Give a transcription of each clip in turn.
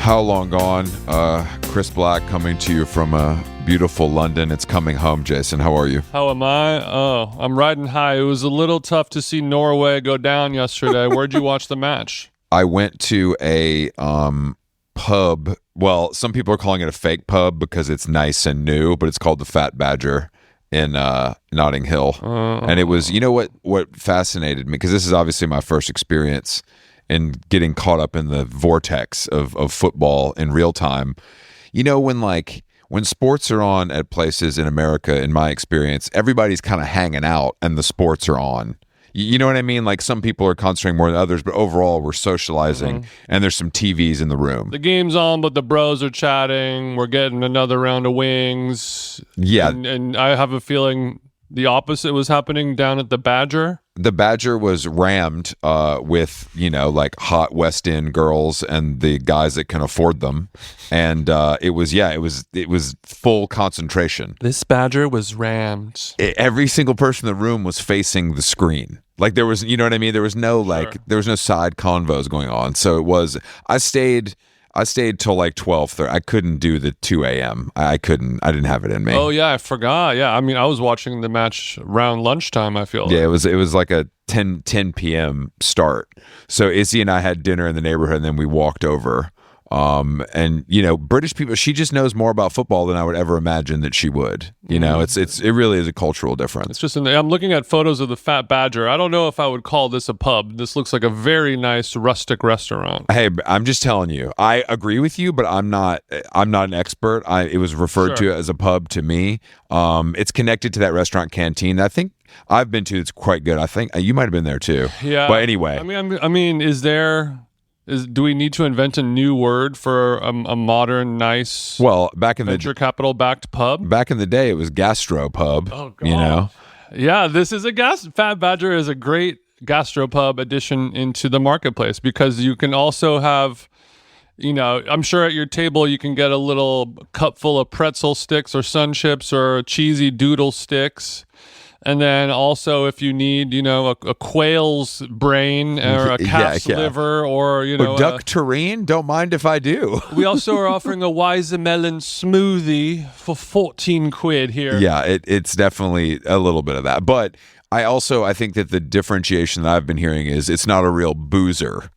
How Long Gone? Chris Black coming to you from a beautiful London. It's coming home, Jason. How are you? How am I? Oh, I'm riding high. It was a little tough to see Norway go down yesterday. Where'd you watch the match? I went to a pub. Well, some people are calling it a fake pub because it's nice and new, but it's called the Fat Badger in Notting Hill. And it was, you know what fascinated me? Because this is obviously my first experience in getting caught up in the vortex of football in real time. You know, when sports are on at places in America, in my experience, everybody's kind of hanging out and the sports are on. You know what I mean? Like some people are concentrating more than others, but overall we're socializing and there's some TVs in the room. The game's on, but the bros are chatting. We're getting another round of wings. Yeah. And I have a feeling the opposite was happening down at the Badger. The Badger was rammed with, like hot West End girls and the guys that can afford them. And it was full concentration. This Badger was rammed. Every single person in the room was facing the screen. Like there was, you know what I mean? There was no there was no side convos going on. So it was, I stayed till like 12:30. I couldn't do the 2 a.m. I didn't have it in me. Oh yeah, I forgot. Yeah, I mean, I was watching the match around lunchtime, I feel like. Yeah, it was like a 10 p.m. start. So Izzy and I had dinner in the neighborhood and then we walked over. And British people, she just knows more about football than I would ever imagine that she would. It really is a cultural difference. It's just I'm looking at photos of the Fat Badger. I don't know if I would call this a pub. This looks like a very nice rustic restaurant. Hey, I'm just telling you. I agree with you, but I'm not an expert. It was referred to as a pub to me. It's connected to that restaurant Canteen. I think I've been to. It's quite good. I think you might have been there too. Yeah. But anyway, I mean, do we need to invent a new word for a modern, nice, back in venture capital backed pub? Back in the day, it was gastropub. Oh God. Yeah, this is Fat Badger is a great gastropub addition into the marketplace because you can also have, I'm sure at your table you can get a little cup full of pretzel sticks or sun chips or cheesy doodle sticks. And then also, if you need, a quail's brain or a calf's liver or, duck terrine, don't mind if I do. We also are offering a Wisemelon smoothie for 14 quid here. Yeah, it's definitely a little bit of that. But I think that the differentiation that I've been hearing is it's not a real boozer.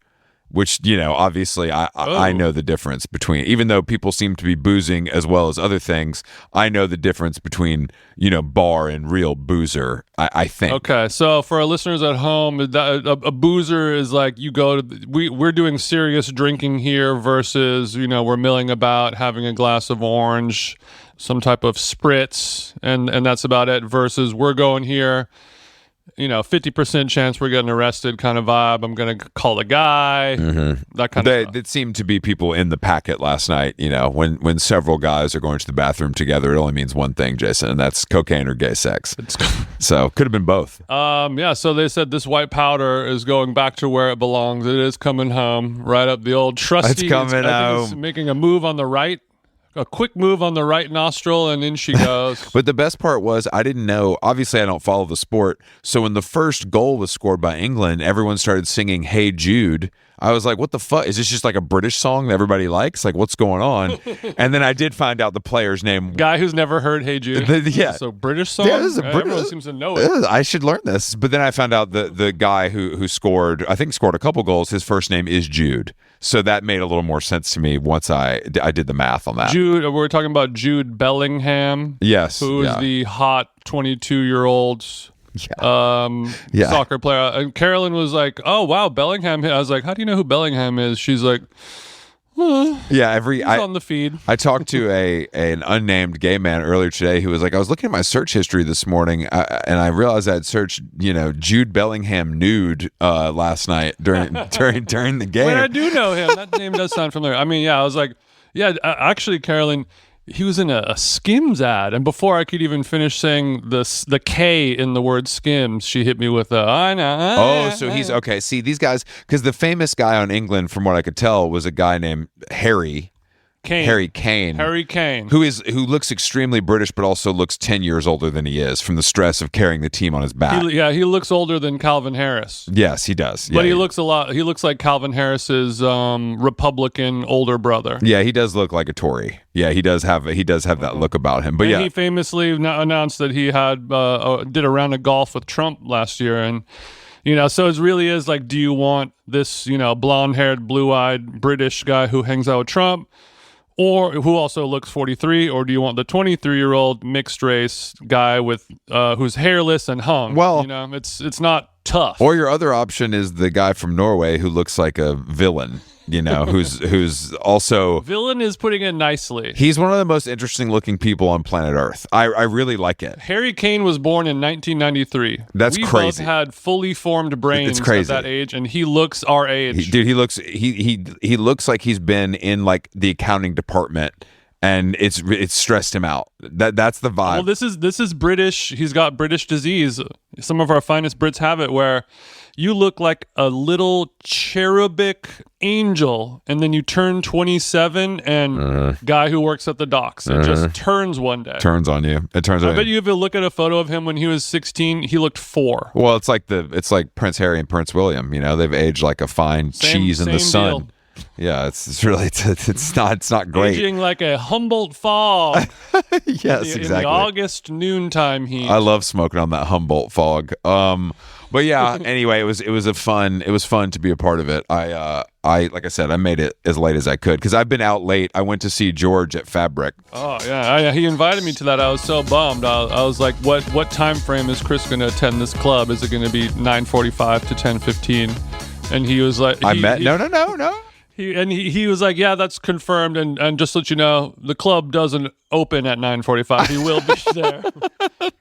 Which, obviously I know the difference between, even though people seem to be boozing as well as other things, I know the difference between, bar and real boozer, I think. Okay, so for our listeners at home, a boozer is like we're doing serious drinking here versus, we're milling about having a glass of orange, some type of spritz, and that's about it, versus we're going here, 50% chance we're getting arrested kind of vibe. I'm going to call a guy, that kind of stuff. It seemed to be people in the packet last night, when several guys are going to the bathroom together, it only means one thing, Jason, and that's cocaine or gay sex. So could have been both. So they said this white powder is going back to where it belongs. It is coming home, right up the old trusty. It's coming home. It's making a move on the right. A quick move on the right nostril, and in she goes. But the best part was, I didn't know, obviously I don't follow the sport, so when the first goal was scored by England, everyone started singing Hey Jude. I was like, what the fuck? Is this just like a British song that everybody likes? Like, what's going on? And then I did find out the player's name. Guy who's never heard Hey Jude. So British song? Yeah, this is a British. Everyone seems to know it. I should learn this. But then I found out the guy who scored a couple goals, his first name is Jude. So that made a little more sense to me once I did the math on that. Jude, we're talking about Jude Bellingham. Yes. Who is the hot 22-year-old soccer player. And Carolyn was like, oh, wow, Bellingham. I was like, how do you know who Bellingham is? She's like, he's on the feed. I talked to an unnamed gay man earlier today who was like, I was looking at my search history this morning and I realized I had searched, Jude Bellingham nude last night during the game. But I do know him. That name does sound familiar. I mean, I was like, actually, Carolyn, he was in a Skims ad, and before I could even finish saying the K in the word Skims, she hit me with I know. Oh, so he's okay. See, these guys, because the famous guy on England, from what I could tell, was a guy named Harry, Harry Kane. Harry Kane. Who looks extremely British, but also looks 10 years older than he is from the stress of carrying the team on his back. He looks older than Calvin Harris. Yes, he does. But he looks like Calvin Harris's Republican older brother. Yeah, he does look like a Tory. Yeah, he does have that look about him. But he famously announced that he had did a round of golf with Trump last year, and so it really is like, do you want this blonde-haired, blue-eyed British guy who hangs out with Trump, or who also looks 43, or do you want the 23-year-old mixed race guy with who's hairless and hung? Well, it's not tough. Or your other option is the guy from Norway who looks like a villain. Who's also... Villain is putting it nicely. He's one of the most interesting looking people on planet Earth. I really like it. Harry Kane was born in 1993. That's crazy. We both had fully formed brains at that age, and he looks our age. He looks like he's been in like the accounting department, and it's stressed him out. That's the vibe. Well, this is British. He's got British disease. Some of our finest Brits have it, where you look like a little cherubic angel, and then you turn 27, and guy who works at the docks, it just turns one day. Turns on you. It turns on you. I bet you if you look at a photo of him when he was 16, he looked 4. Well, it's like Prince Harry and Prince William. They've aged like a fine cheese in the sun. Deal. Yeah, it's really it's not great. Aging like a Humboldt fog. Yes, exactly. In the August noontime heat. I love smoking on that Humboldt fog. But yeah, anyway, it was fun to be a part of it. I like I said, I made it as late as I could because I've been out late. I went to see George at Fabric. Oh yeah, he invited me to that. I was so bummed. I was like, what time frame is Chris going to attend this club? Is it going to be 9:45 to 10:15? And he was like, no. He was like, yeah, that's confirmed, and just to let you know, the club doesn't open at 9:45. He will be there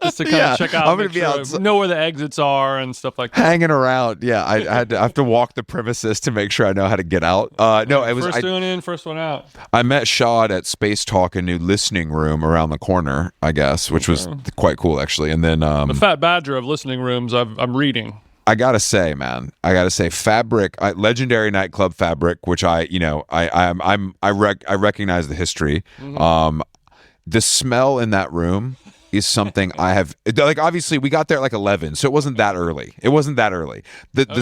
just to kind of check out, I'm gonna be out, know where the exits are and stuff like that. Hanging around, yeah. I have to walk the premises to make sure I know how to get out. No, it was first one in, first one out. I met Shad at Space Talk, a new listening room around the corner, I guess, which was quite cool actually. And then the fat badger of listening rooms, I'm reading. I gotta say, man, Fabric, legendary nightclub Fabric, which I recognize the history. Mm-hmm. The smell in that room is something I have. Like, obviously, we got there at like 11, so it wasn't that early. The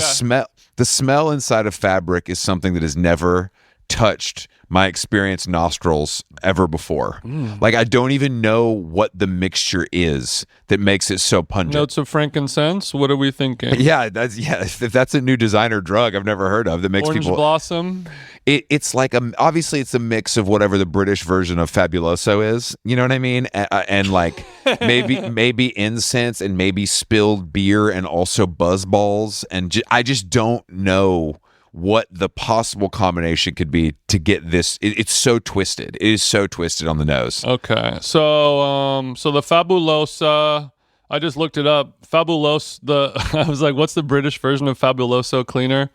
smell inside of Fabric is something that has never touched my experienced nostrils ever before. Like, I don't even know what the mixture is that makes it so pungent. Notes of frankincense? What are we thinking? If that's a new designer drug I've never heard of that makes Orange people blossom. It's like obviously it's a mix of whatever the British version of Fabuloso is. You know what I mean? And like maybe incense and maybe spilled beer and also buzz balls, and I just don't know what the possible combination could be to get this. It's so twisted. It is so twisted on the nose. Okay, so the Fabulosa, I just looked it up. I was like, what's the British version of Fabuloso cleaner?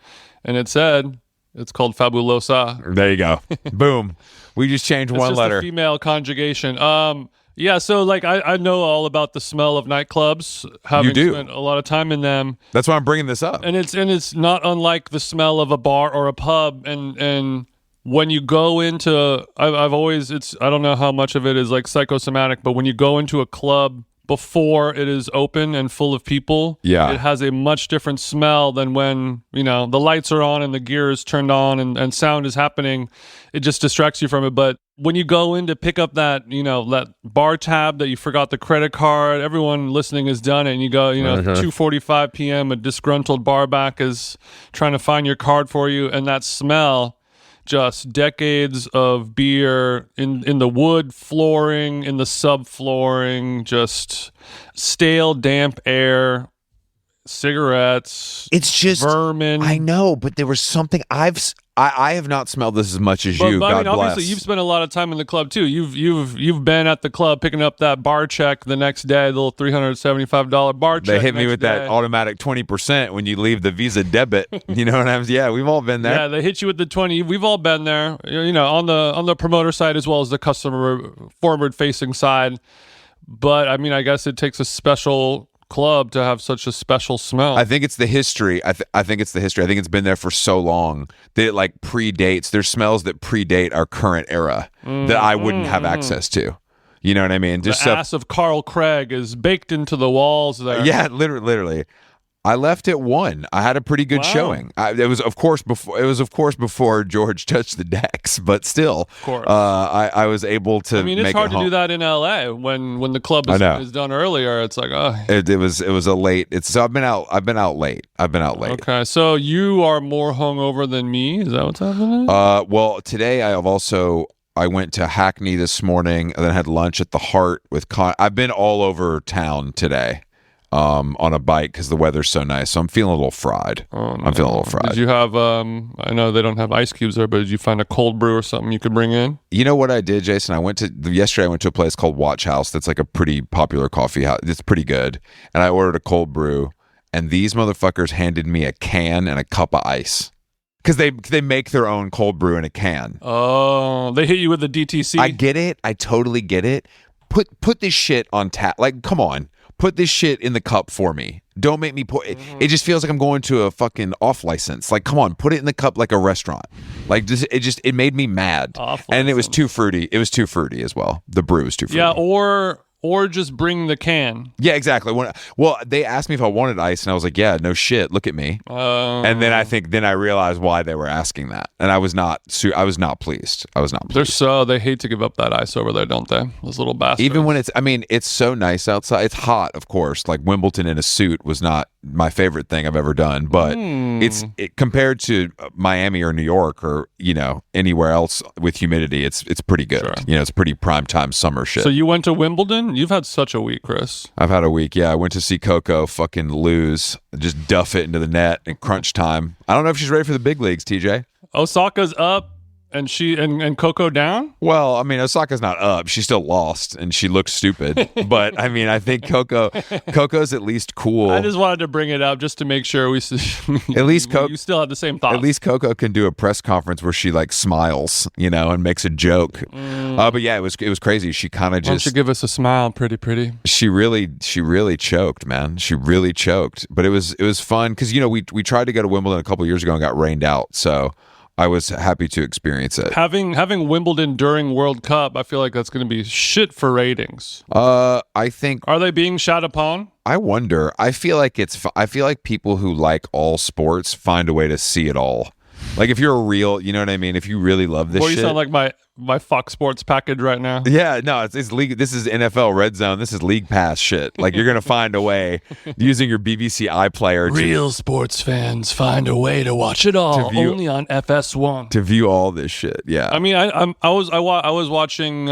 And it said it's called Fabulosa. There you go. Boom. We just changed one letter. The female conjugation. Yeah, so like I know all about the smell of nightclubs, having spent a lot of time in them. That's why I'm bringing this up. And it's not unlike the smell of a bar or a pub. And when you go into, I don't know how much of it is like psychosomatic, but when you go into a club before it is open and full of people, it has a much different smell than when the lights are on and the gear is turned on and sound is happening. It just distracts you from it. But when you go in to pick up that that bar tab that you forgot the credit card, everyone listening has done it, and you go 2:45 p.m. a disgruntled bar back is trying to find your card for you, and that smell, just decades of beer in the wood flooring, in the subflooring, just stale, damp air, cigarettes. It's just vermin. I know, but there was something I have not smelled this as much as you. But God bless. Obviously, you've spent a lot of time in the club too. You've been at the club picking up that bar check the next day, the little $375 bar check. They hit me with that automatic 20% when you leave the Visa debit. You know what I'm saying? Yeah, we've all been there. Yeah, they hit you with the 20. We've all been there. On the promoter side as well as the customer forward facing side. But I mean, I guess it takes a special club to have such a special smell. I think it's the history. I think it's the history. I think it's been there for so long that it like predates. There's smells that predate our current era that I wouldn't have access to. You know what I mean? Just the ass of Carl Craig is baked into the walls there. Yeah, literally. I left at 1. I had a pretty good showing. It was of course before George touched the decks, but still, of course. I was able to. I mean, it's hard to do that in LA when the club is done earlier. It's like, oh, it was a late. So I've been out late. Okay, so you are more hungover than me. Is that what's happening? Well, today I went to Hackney this morning and then had lunch at the Heart with I've been all over town today. On a bike because the weather's so nice, so I'm feeling a little fried. I'm feeling a little fried. Did you have? I know they don't have ice cubes there, but did you find a cold brew or something you could bring in? You know what I did, Jason? Yesterday I went to a place called Watch House. That's like a pretty popular coffee house. It's pretty good, and I ordered a cold brew. And these motherfuckers handed me a can and a cup of ice because they make their own cold brew in a can. Oh, they hit you with the DTC. I get it. I totally get it. Put this shit on tap. Like, come on. Put this shit in the cup for me. Don't make me put it. It just feels like I'm going to a fucking off license. Like, come on, put it in the cup like a restaurant. Like, it made me mad. And it was too fruity. It was too fruity as well. The brew was too fruity. Yeah, or just bring the can. Yeah, exactly. Well, they asked me if I wanted ice, and I was like, "Yeah, no shit. Look at me." And then I realized why they were asking that, and I was not pleased. I was not pleased. They hate to give up that ice over there, don't they? Those little bastards. Even when it's so nice outside. It's hot, of course. Like Wimbledon in a suit was not my favorite thing I've ever done, but compared to Miami or New York or anywhere else with humidity, it's pretty good. Sure. It's pretty primetime summer shit. So you went to Wimbledon? You've had such a week, Chris. I've had a week. Yeah, I went to see Coco fucking lose, just duff it into the net in crunch time. I don't know if she's ready for the big leagues, TJ. Osaka's up. And she and Coco down? Well, I mean, Osaka's not up. She still lost, and she looks stupid. But I mean, I think Coco's at least cool. I just wanted to bring it up just to make sure you still have the same thoughts. At least Coco can do a press conference where she like smiles, and makes a joke. But yeah, it was crazy. She kind of just. Why don't you give us a smile, pretty? She really choked, man. She really choked. But it was fun because we tried to go to Wimbledon a couple years ago and got rained out. So. I was happy to experience it. Having Wimbledon during World Cup, I feel like that's going to be shit for ratings. I think. Are they being shat upon? I wonder. I feel like people who like all sports find a way to see it all. Like if you're a real, you know what I mean? If you really love this shit. You sound like my Fox Sports package right now. Yeah, no, it's league. This is NFL Red Zone. This is League Pass shit. Like you're going to find a way using your BBC iPlayer. Real sports fans find a way to watch it all only on FS1. To view all this shit. Yeah. I mean, I was watching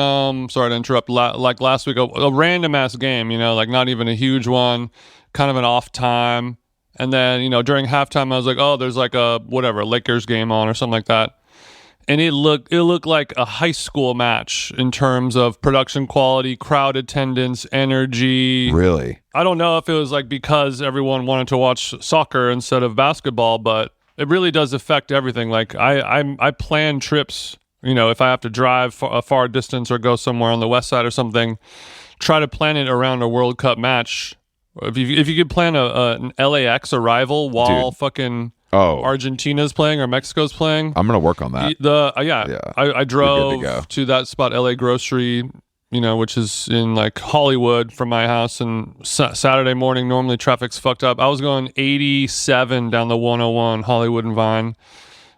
sorry to interrupt, like last week a random ass game, like not even a huge one, kind of an off time. And then, during halftime, I was like, oh, there's like a Lakers game on or something like that. And it looked like a high school match in terms of production quality, crowd attendance, energy. Really? I don't know if it was like because everyone wanted to watch soccer instead of basketball, but it really does affect everything. Like I plan trips, if I have to drive a far distance or go somewhere on the west side or something, try to plan it around a World Cup match. If you could plan an LAX arrival while fucking Argentina's playing or Mexico's playing, I'm gonna work on that. I drove to that spot, LA Grocery, which is in like Hollywood from my house, and Saturday morning normally traffic's fucked up. I was going 87 down the 101 Hollywood and Vine.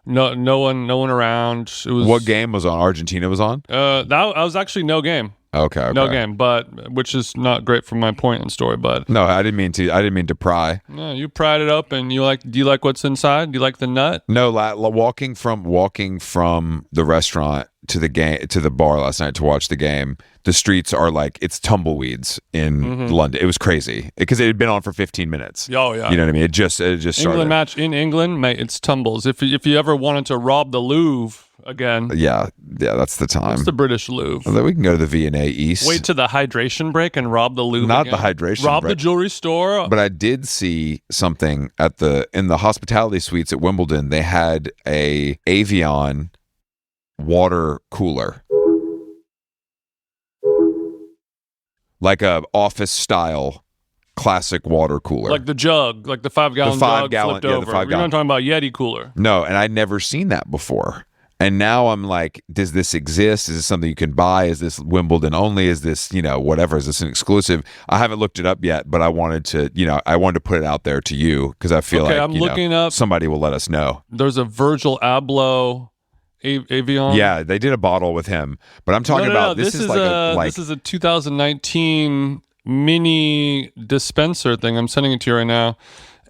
No one around. It was what game was on? Argentina was on. That was actually no game. Okay. No game, but which is not great for my point and story. But no, I didn't mean to pry. No, you pried it up, and do you like what's inside? Do you like the nut? No, walking from the restaurant to the bar last night to watch the game. The streets are like it's tumbleweeds in London. It was crazy because it had been on for 15 minutes. Oh yeah, you know what I mean. It just started. England match in England, mate. It's tumbles. If you ever wanted to rob the Louvre again, yeah, that's the time. It's the British Louvre. Then we can go to the V&A East. Wait to the hydration break and rob the Louvre. Not again. The hydration. Rob break. The jewelry store. But I did see something in the hospitality suites at Wimbledon. They had a Avion water cooler. Like a office style classic water cooler. Like the jug, like the 5-gallon jug flipped over. You're not talking about Yeti cooler. No, and I'd never seen that before. And now I'm like, does this exist? Is this something you can buy? Is this Wimbeldon only? Is this, whatever? Is this an exclusive? I haven't looked it up yet, but I wanted to put it out there to you because I feel like I'm looking up. Somebody will let us know. There's a Virgil Abloh Avion. Yeah, they did a bottle with him, but I'm talking about this is this is a 2019 mini dispenser thing. I'm sending it to you right now,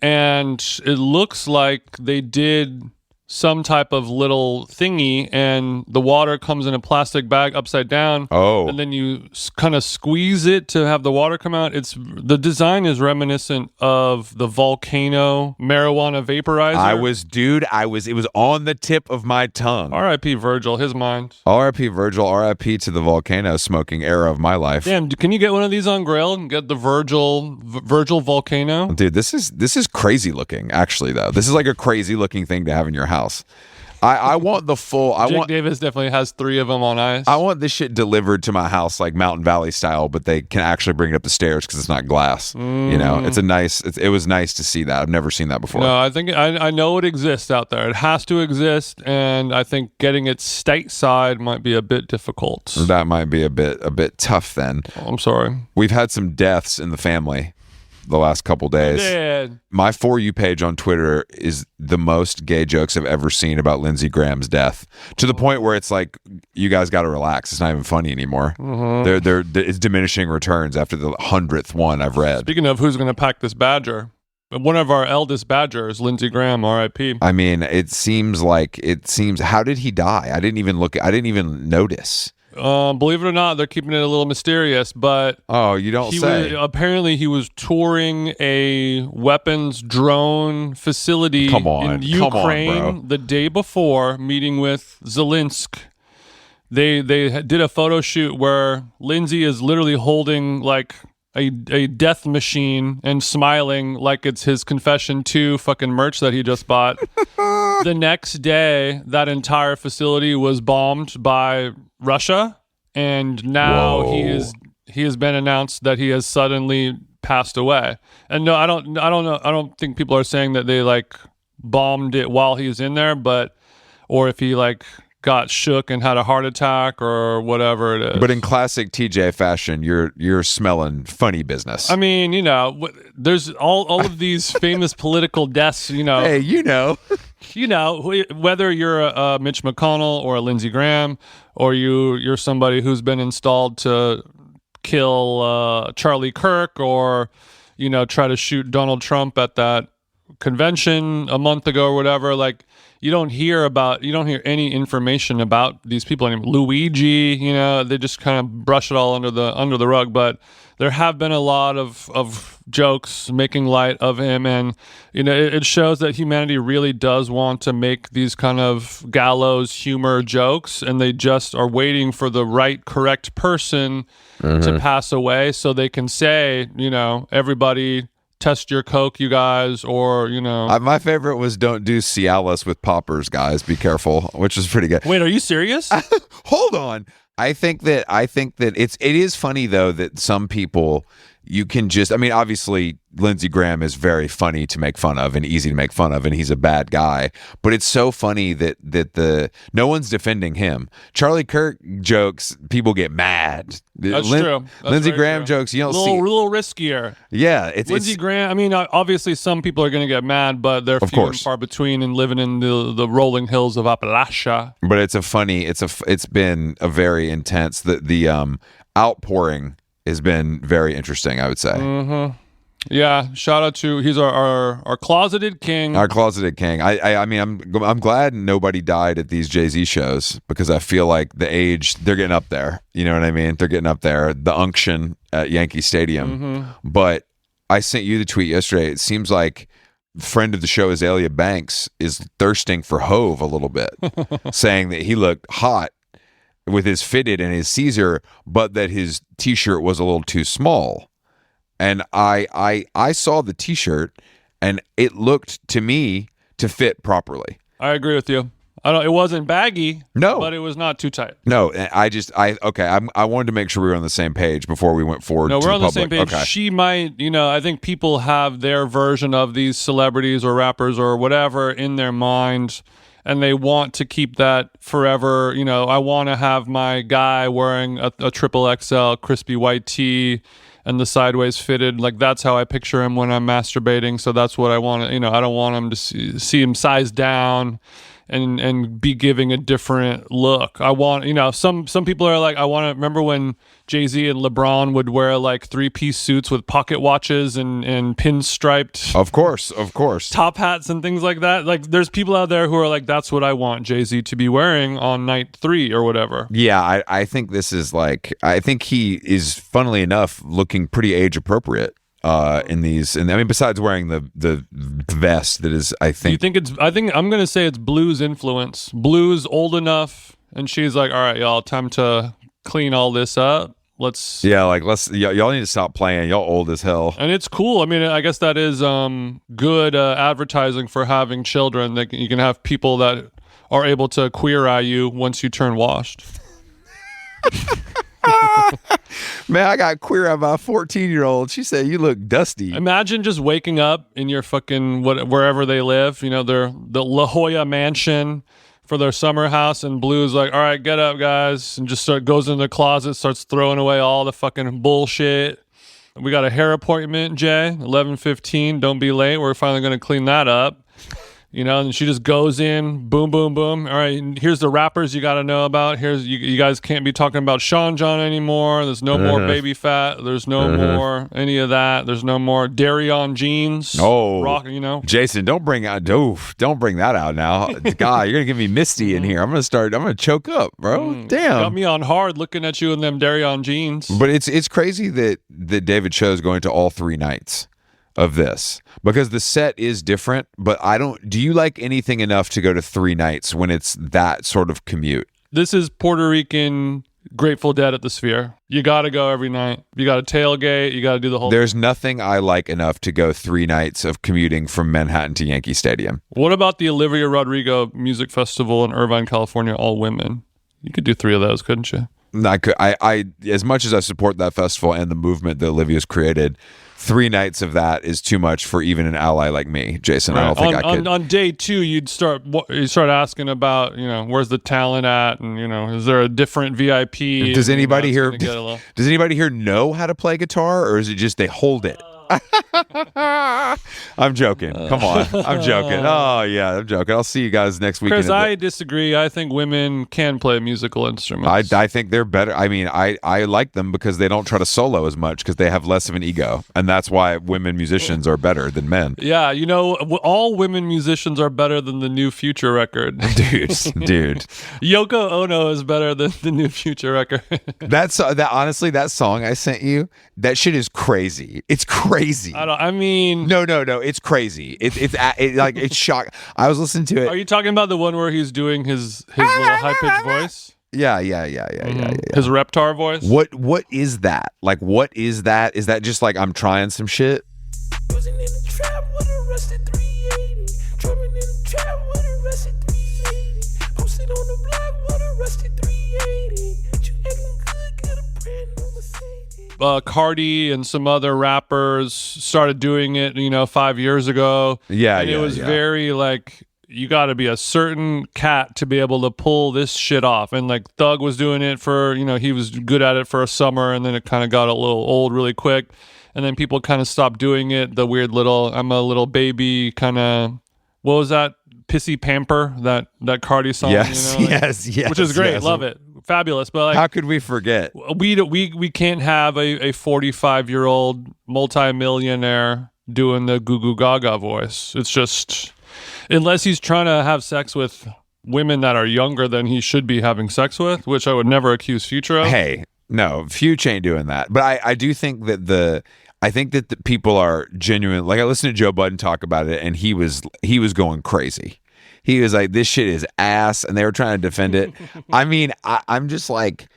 and it looks like they did some type of little thingy, and the water comes in a plastic bag upside down. Oh, and then you kind of squeeze it to have the water come out. The design is reminiscent of the Volcano marijuana vaporizer. It was on the tip of my tongue. R.I.P. Virgil, his mind. R.I.P. Virgil. R.I.P. to the volcano smoking era of my life. Damn, can you get one of these on Grail and get the Virgil Volcano? Dude, this is crazy looking. Actually, though, this is like a crazy looking thing to have in your house. I want the full. Jake Davis definitely has 3 of them on ice. I want this shit delivered to my house like Mountain Valley style, but they can actually bring it up the stairs because it's not glass. It was nice to see that. I've never seen that before. No, I think I know it exists out there. It has to exist, and I think getting it stateside might be a bit difficult. That might be a bit tough. Then I'm sorry. We've had some deaths in the family the last couple days. Dad. My For You page on Twitter is the most gay jokes I've ever seen about Lindsey Graham's death, to the point where it's like, you guys got to relax. It's not even funny anymore. It's diminishing returns after the 100th one I've read. Speaking of who's going to pack this badger, one of our eldest badgers, Lindsey Graham, R.I.P. I mean, it seems. How did he die? I didn't even notice. Believe it or not, they're keeping it a little mysterious, but you don't say. Apparently, he was touring a weapons drone facility in Ukraine the day before, meeting with Zelensky. They did a photo shoot where Lindsey is literally holding like a death machine and smiling like it's his Confession 2 fucking merch that he just bought. The next day, that entire facility was bombed by Russia, and now he has been announced that he has suddenly passed away. And no, I don't know. I don't think people are saying that they like bombed it while he was in there, or if he like got shook and had a heart attack or whatever it is. But in classic TJ fashion, you're smelling funny business. I mean, there's all of these famous political deaths. Hey, whether you're a Mitch McConnell or a Lindsey Graham, or you're somebody who's been installed to kill Charlie Kirk, or try to shoot Donald Trump at that convention a month ago or whatever, like. You don't hear any information about these people anymore. Luigi, they just kind of brush it all under the rug. But there have been a lot of jokes making light of him, and it shows that humanity really does want to make these kind of gallows humor jokes, and they just are waiting for the right, correct person to pass away so they can say, everybody. Test your Coke, you guys, or my favorite was don't do Cialis with poppers, guys. Be careful, which is pretty good. Wait, are you serious? Hold on. I think that it is funny though that some people you can just. I mean, obviously Lindsey Graham is very funny to make fun of and easy to make fun of, and he's a bad guy. But it's so funny that no one's defending him. Charlie Kirk jokes, people get mad. That's true. Lindsey Graham jokes, you don't see. A little riskier. Yeah, Lindsey Graham. I mean, obviously some people are going to get mad, but they're few and far between and living in the rolling hills of Appalachia. But it's been a very intense. The outpouring has been very interesting, I would say. Mm-hmm. Yeah, shout out to he's our closeted king. Our closeted king. I mean, I'm glad nobody died at these Jay-Z shows because I feel like the age they're getting up there. You know what I mean? They're getting up there. The unction at Yankee Stadium. Mm-hmm. But I sent you the tweet yesterday. It seems like friend of the show Azalea Banks is thirsting for Hove a little bit, saying that he looked hot with his fitted and his Caesar, but that his t-shirt was a little too small. And I saw the t-shirt and it looked to me to fit properly. I agree with you. It wasn't baggy. No. But it was not too tight. No, I wanted to make sure we were on the same page before we went forward. No, to we're on the public. same page. Okay. She might, I think people have their version of these celebrities or rappers or whatever in their mind, and they want to keep that forever. I want to have my guy wearing a triple XL crispy white tee and the sideways fitted. Like, that's how I picture him when I'm masturbating. So that's what I want to, I don't want him to see him sized down and be giving a different look. I want, some people are like, I want to remember when Jay-Z and LeBron would wear like 3-piece suits with pocket watches and pinstriped. Of course. Top hats and things like that. Like, there's people out there who are like, that's what I want Jay-Z to be wearing on night 3 or whatever. Yeah, I think this is like, I think he is, funnily enough, looking pretty age appropriate. In these, and I mean, besides wearing the vest that is, I think. I think I'm gonna say it's Blue's influence. Blue's old enough, and she's like, all right, y'all, time to clean all this up. Y'all need to stop playing. Y'all old as hell. And it's cool. I mean, I guess that is good advertising for having children. That you can have people that are able to queer eye you once you turn washed. Man, I got queer out by a 14-year-old. She said, you look dusty. Imagine just waking up in your fucking wherever they live, the La Jolla mansion for their summer house, and Blue's like, all right, get up, guys, and just goes into the closet, starts throwing away all the fucking bullshit. We got a hair appointment, Jay, 11:15. Don't be late. We're finally going to clean that up. And she just goes in, boom, boom, boom. All right, here's the rappers you got to know about. Here's you guys can't be talking about Sean John anymore. There's no more Baby Fat. There's no more any of that. There's no more dairy on jeans. Oh, rock, Jason, don't bring that out now. God, you're gonna give me misty in here. I'm gonna choke up, bro. Damn, got me on hard looking at you in them dairy on jeans. But it's crazy that David Cho's going to all 3 nights of this, because the set is different, but do you like anything enough to go to 3 nights when it's that sort of commute? This is Puerto Rican Grateful Dead at the Sphere. You got to go every night. You got to tailgate. You got to do the whole There's nothing I like enough to go 3 nights of commuting from Manhattan to Yankee Stadium. What about the Olivia Rodrigo Music Festival in Irvine, California, all women? You could do 3 of those, couldn't you? I as much as I support that festival and the movement that Olivia's created, 3 nights of that is too much for even an ally like me, Jason. Right. I don't think I could. On day 2, you start asking about, where's the talent at, and is there a different VIP? Does anybody here know how to play guitar, or is it just they hold it? I'm joking. Come on. I'm joking. Oh, yeah, I'm joking. I'll see you guys next week. Chris, I disagree. I think women can play musical instruments. I think they're better. I mean, I like them because they don't try to solo as much because they have less of an ego. And that's why women musicians are better than men. Yeah, all women musicians are better than the new Future record. Dude. Yoko Ono is better than the new Future record. Honestly, that song I sent you, that shit is crazy. It's crazy. No, it's crazy. It's shock. I was listening to it. Are you talking about the one where he's doing his little high pitched voice? Yeah. His Reptar voice. What is that? Like, what is that? Is that just like I'm trying some shit? Wasn't in the trap with a rusted 380. Drumming in the trap with a rusted 380. Posted on the block with a rusted 380. You acting good, get a brand new Mercedes. Cardi and some other rappers started doing it, 5 years ago. And it was very like, you got to be a certain cat to be able to pull this shit off. And like Thug was doing it for, he was good at it for a summer, and then it kind of got a little old really quick. And then people kind of stopped doing it. The weird little, I'm a little baby kind of, what was that? Pissy Pamper, that Cardi song. Yes, yes. Which is great. Yes. Love it. Fabulous. But like, how could we forget? We can't have a 45-year-old multimillionaire doing the goo goo gaga voice. It's just, unless he's trying to have sex with women that are younger than he should be having sex with, which I would never accuse Future of. Hey, no, Future ain't doing that. But I do think that the people are genuine. Like, I listened to Joe Budden talk about it, and he was going crazy. He was like, this shit is ass, and they were trying to defend it. I mean, I'm just like,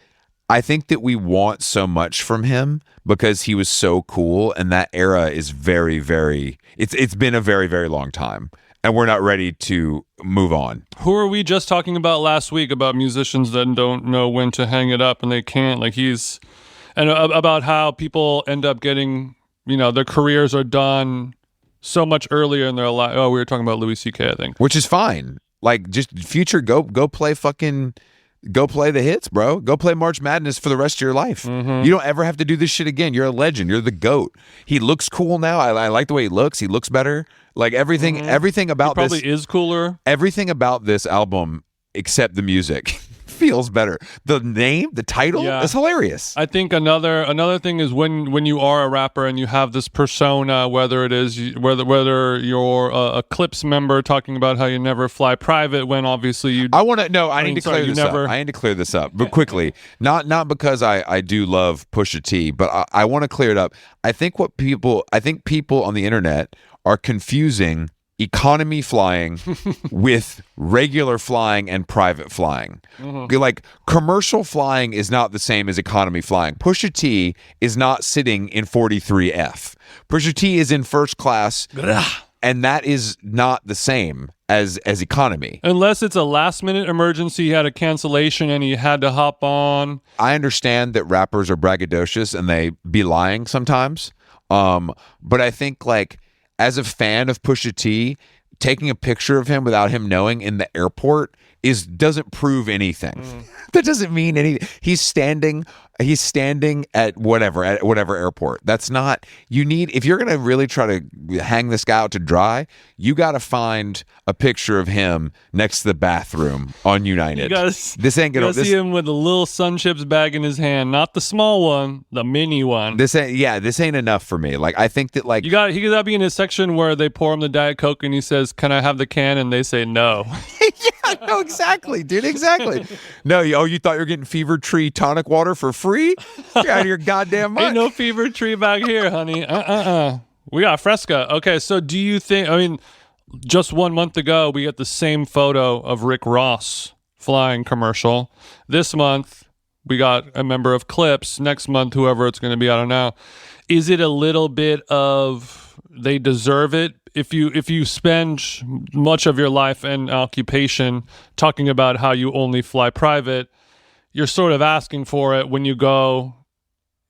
I think that we want so much from him because he was so cool, and that era is very, very, it's been a very, very long time. and we're not ready to move on. Who are we just talking about last week about musicians that don't know when to hang it up and they can't? Like and about how people end up getting, their careers are done so much earlier in their life. Oh, we were talking about Louis C.K., I think. Which is fine. Like, just Future, go play the hits, bro. Go play March Madness for the rest of your life. Mm-hmm. You don't ever have to do this shit again. You're a legend. You're the GOAT. He looks cool now. I like the way he looks. He looks better. Like, everything about he probably is cooler. Everything about this album, except the music, feels better. The name, the title is hilarious. I think another thing is when you are a rapper and you have this persona, whether you're a Clips member talking about how you never fly private when obviously you. I need to clear this up. I need to clear this up, but quickly. Not because I do love Pusha T, but I want to clear it up. I think people on the internet are confusing economy flying with regular flying and private flying. Mm-hmm. Like, commercial flying is not the same as economy flying. Pusha T is not sitting in 43F. Pusha T is in first class, and that is not the same as economy. Unless it's a last minute emergency, he had a cancellation and he had to hop on. I understand that rappers are braggadocious and they be lying sometimes. But I think, like, as a fan of Pusha T, taking a picture of him without him knowing in the airport doesn't prove anything. That doesn't mean anything. He's standing at whatever airport. That's not, if you're going to really try to hang this guy out to dry, you got to find a picture of him next to the bathroom on United. This ain't going to see him with a little Sun Chips bag in his hand, not the small one, the mini one. This ain't enough for me. Like, I think that, like, he got to be in a section where they pour him the Diet Coke and he says, "Can I have the can?" and they say no. Yeah, no, exactly, dude, exactly. No, you thought you were getting Fever Tree tonic water for free? Get out of your goddamn mind. Ain't no Fever Tree back here, honey. We got Fresca. Okay, so do you think, just 1 month ago, we get the same photo of Rick Ross flying commercial. This month, we got a member of Clips. Next month, whoever it's going to be, I don't know. Is it a little bit of they deserve it? If you spend much of your life and occupation talking about how you only fly private, you're sort of asking for it when you go,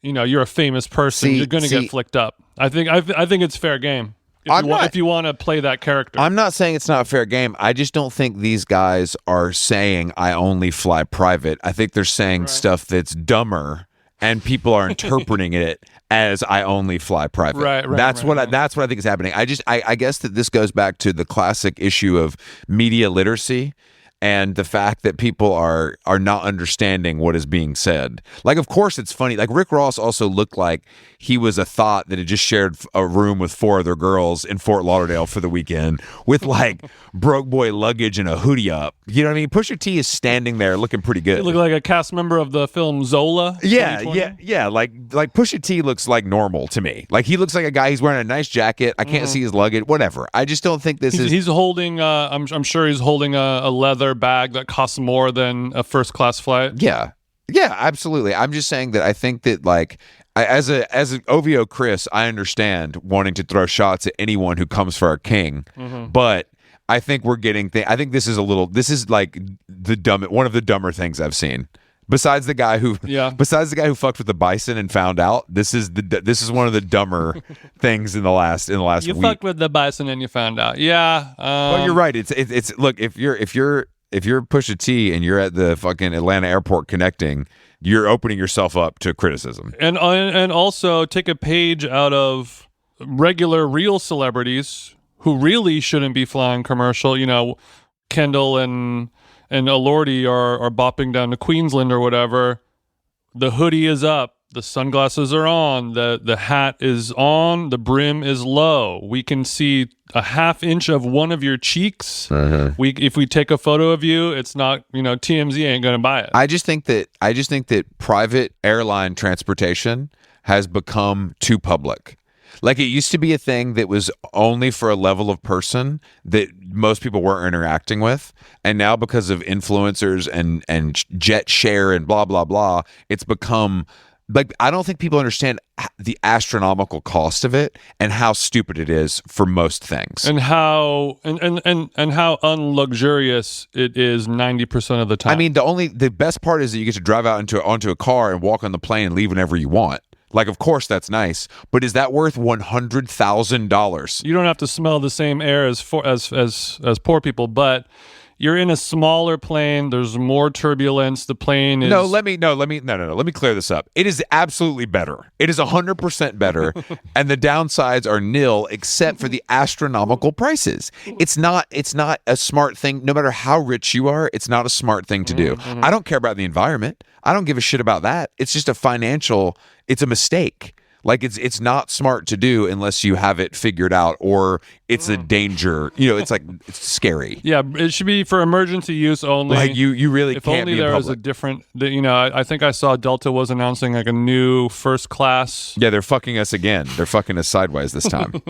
you're a famous person. You're going to get flicked up. I think it's fair game. If you want to play that character. I'm not saying it's not fair game. I just don't think these guys are saying I only fly private. I think they're saying stuff that's dumber, and people are interpreting it as I only fly private. Right. That's what I think is happening. I guess that this goes back to the classic issue of media literacy and the fact that people are not understanding what is being said. Like, of course it's funny. Like, Rick Ross also looked like he was a thought that had just shared a room with 4 other girls in Fort Lauderdale for the weekend with, like, broke boy luggage and a hoodie up. You know what I mean? Pusha T is standing there looking pretty good. He looked like a cast member of the film Zola. Yeah. Like Pusha T looks like normal to me. Like, he looks like a guy. He's wearing a nice jacket. I can't see his luggage. Whatever. I just don't think he's holding. I'm sure he's holding a leather bag that costs more than a first class flight. Yeah, absolutely. I'm just saying that I think that, like, as an OVO Chris, I understand wanting to throw shots at anyone who comes for our king, but I think we're getting. I think this is like one of the dumber things I've seen. Besides the guy who fucked with the bison and found out, this is one of the dumber things in the last you week. You fucked with the bison and you found out. Yeah. Well, you're right. It's look, if you're Pusha T and you're at the fucking Atlanta airport connecting, you're opening yourself up to criticism. And also take a page out of regular real celebrities who really shouldn't be flying commercial. Kendall and Alordi are bopping down to Queensland or whatever. The hoodie is up. The sunglasses are on. The hat is on. The brim is low. We can see a half inch of one of your cheeks. If we take a photo of you, it's not, TMZ ain't gonna buy it. I just think that private airline transportation has become too public. Like, it used to be a thing that was only for a level of person that most people weren't interacting with. And now, because of influencers and jet share and blah, blah, blah, it's become like, I don't think people understand the astronomical cost of it and how stupid it is for most things. And how how unluxurious it is 90% of the time. I mean, the best part is that you get to drive out onto a car and walk on the plane and leave whenever you want. Like, of course, that's nice, but is that worth $100,000? You don't have to smell the same air as poor people, but you're in a smaller plane. There's more turbulence. The plane is... Let me clear this up. It is absolutely better. It is 100% better, and the downsides are nil except for the astronomical prices. It's not a smart thing. No matter how rich you are, it's not a smart thing to do. Mm-hmm. I don't care about the environment. I don't give a shit about that. It's just it's a mistake. Like, it's not smart to do unless you have it figured out, or it's a danger. It's like, it's scary. Yeah, it should be for emergency use only. Like, you really if can't only be in there public. was a different. I think I saw Delta was announcing like a new first class. Yeah, they're fucking us again. They're fucking us sideways this time.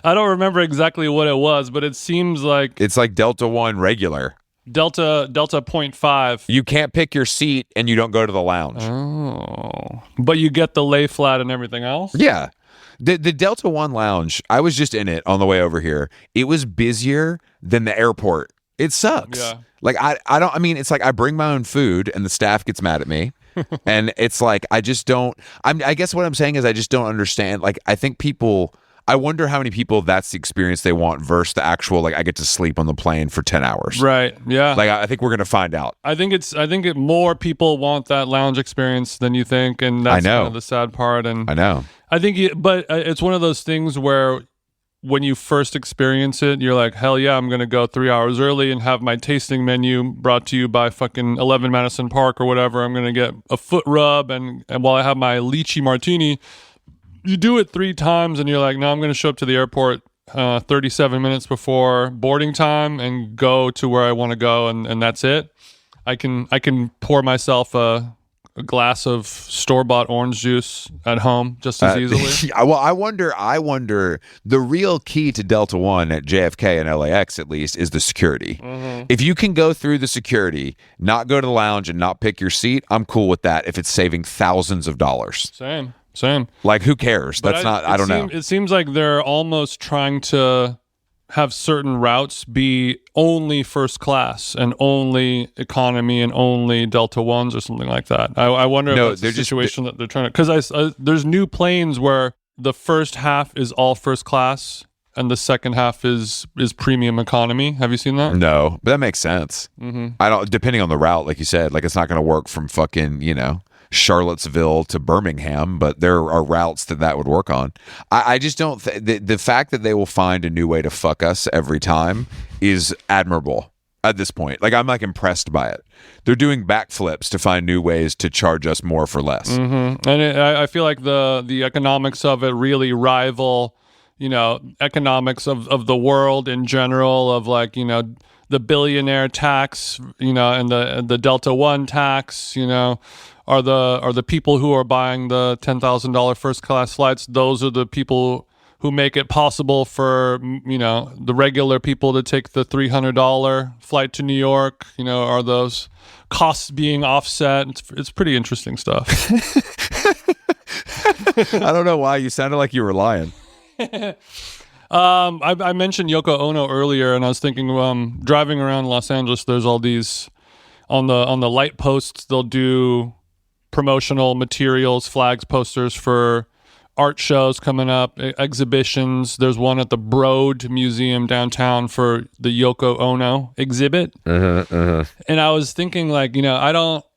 I don't remember exactly what it was, but it seems like it's like Delta One regular. Delta 0.5. You can't pick your seat and you don't go to the lounge. Oh. But you get the lay flat and everything else? Yeah. The Delta One lounge, I was just in it on the way over here. It was busier than the airport. It sucks. Yeah. Like, it's like I bring my own food and the staff gets mad at me. And it's like, I guess what I'm saying is I just don't understand. Like, I wonder how many people that's the experience they want versus the actual, like, I get to sleep on the plane for 10 hours. Right. Yeah. Like, I think we're going to find out. I think more people want that lounge experience than you think. And that's kind of the sad part. And I know. I think, but it's one of those things where when you first experience it, you're like, hell yeah, I'm going to go 3 hours early and have my tasting menu brought to you by fucking 11 Madison Park or whatever. I'm going to get a foot rub. And while I have my lychee martini, you do it 3 times and you're like, no, I'm going to show up to the airport 37 minutes before boarding time and go to where I want to go, and that's it. I can pour myself a glass of store-bought orange juice at home just as easily. Well, I wonder the real key to Delta One at JFK and LAX, at least, is the security. Mm-hmm. If you can go through the security, not go to the lounge and not pick your seat, I'm cool with that if it's saving thousands of dollars. Same. Like, who cares? That's I don't know. It seems like they're almost trying to have certain routes be only first class and only economy and only Delta Ones or something like that. I wonder if that's a situation that they're trying to... Because there's new planes where the first half is all first class and the second half is premium economy. Have you seen that? No, but that makes sense. Mm-hmm. Depending on the route, like you said, like, it's not going to work from fucking, Charlottesville to Birmingham, but there are routes that would work on. I just don't the fact that they will find a new way to fuck us every time is admirable at this point. Like, I'm like impressed by it. They're doing backflips to find new ways to charge us more for less. Mm-hmm. And I feel like the economics of it really rival, economics of the world in general, of like, the billionaire tax, and the Delta One tax, are the people who are buying the $10,000 first class flights. Those are the people who make it possible for, the regular people to take the $300 flight to New York. Are those costs being offset? It's pretty interesting stuff. I don't know why you sounded like you were lying. I mentioned Yoko Ono earlier, and I was thinking, driving around Los Angeles, there's all these on the light posts. They'll do promotional materials, flags, posters for art shows coming up, exhibitions. There's one at the Broad Museum downtown for the Yoko Ono exhibit. And I was thinking, like, how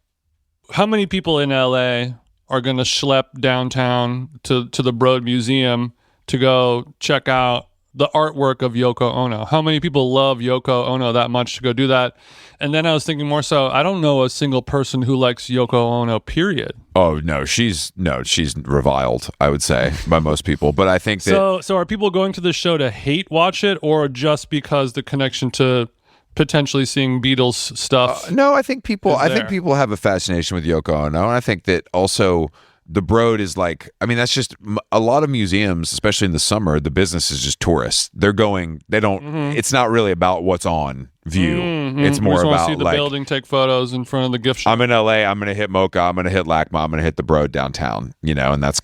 many people in LA are going to schlep downtown to the Broad Museum to go check out the artwork of Yoko Ono? How many people love Yoko Ono that much to go do that? And then I was thinking more so, I don't know a single person who likes Yoko Ono, period. Oh, no, she's reviled, I would say, by most people. But I think that... So are people going to the show to hate watch it, or just because the connection to potentially seeing Beatles stuff? No, I think people have a fascination with Yoko Ono. And I think that also the Broad is like, I mean, that's just a lot of museums, especially in the summer. The business is just tourists. They don't. It's not really about what's on view. It's more about see the building, take photos in front of the gift shop. I'm in LA. I'm gonna hit Mocha. I'm gonna hit LACMA. I'm gonna hit the Broad downtown. And that's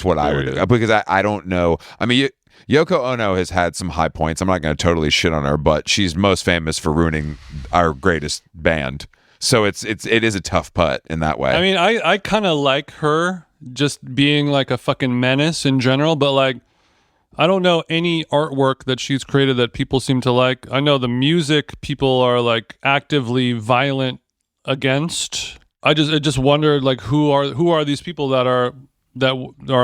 what I would do, because I don't know. I mean, Yoko Ono has had some high points. I'm not going to totally shit on her, but she's most famous for ruining our greatest band. So it is a tough putt in that way. I mean, I kind of like her just being like a fucking menace in general, but like, I don't know any artwork that she's created that people seem to like. I know the music people are like actively violent against. I just wondered, like, who are these people that are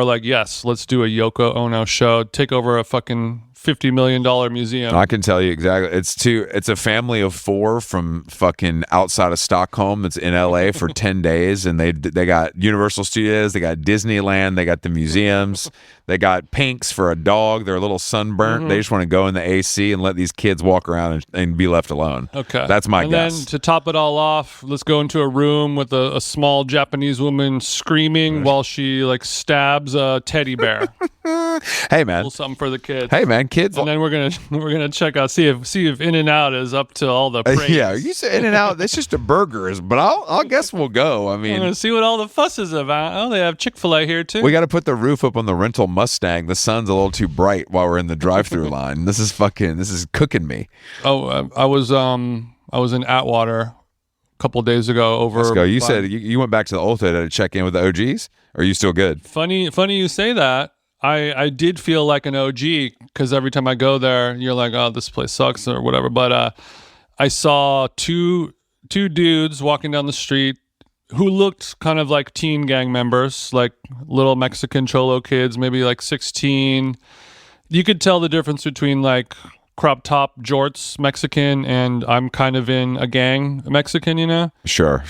like, yes, let's do a Yoko Ono show, take over a fucking $50 million museum. I can tell you exactly. It's a family of 4 from fucking outside of Stockholm that's in LA for 10 days, and they got Universal Studios, they got Disneyland, they got the museums, they got pinks for a dog. They're a little sunburnt. They just want to go in the AC and let these kids walk around and be left alone. Okay, that's my guess. And then to top it all off, let's go into a room with a small Japanese woman screaming while she like stabs a teddy bear. Hey man, a little something for the kids. Hey man, kids. And then we're gonna check out, see if In-N-Out is up to all the praise. Yeah, you say In-N-Out. It's just a burgers, but I'll guess we'll go. I mean, I'm gonna see what all the fuss is about. Oh, they have Chick-fil-A here too. We got to put the roof up on the rental Mustang. The sun's a little too bright while we're in the drive-through line. This is cooking me. Oh, I was in Atwater a couple days ago over. Let's go. You said you went back to the old hood to check in with the OGs. Or are you still good? Funny you say that. I did feel like an OG because every time I go there, you're like, oh, this place sucks or whatever. But I saw two dudes walking down the street who looked kind of like teen gang members, like little Mexican cholo kids, maybe like 16. You could tell the difference between like crop top jorts Mexican and I'm kind of in a gang Mexican, Sure.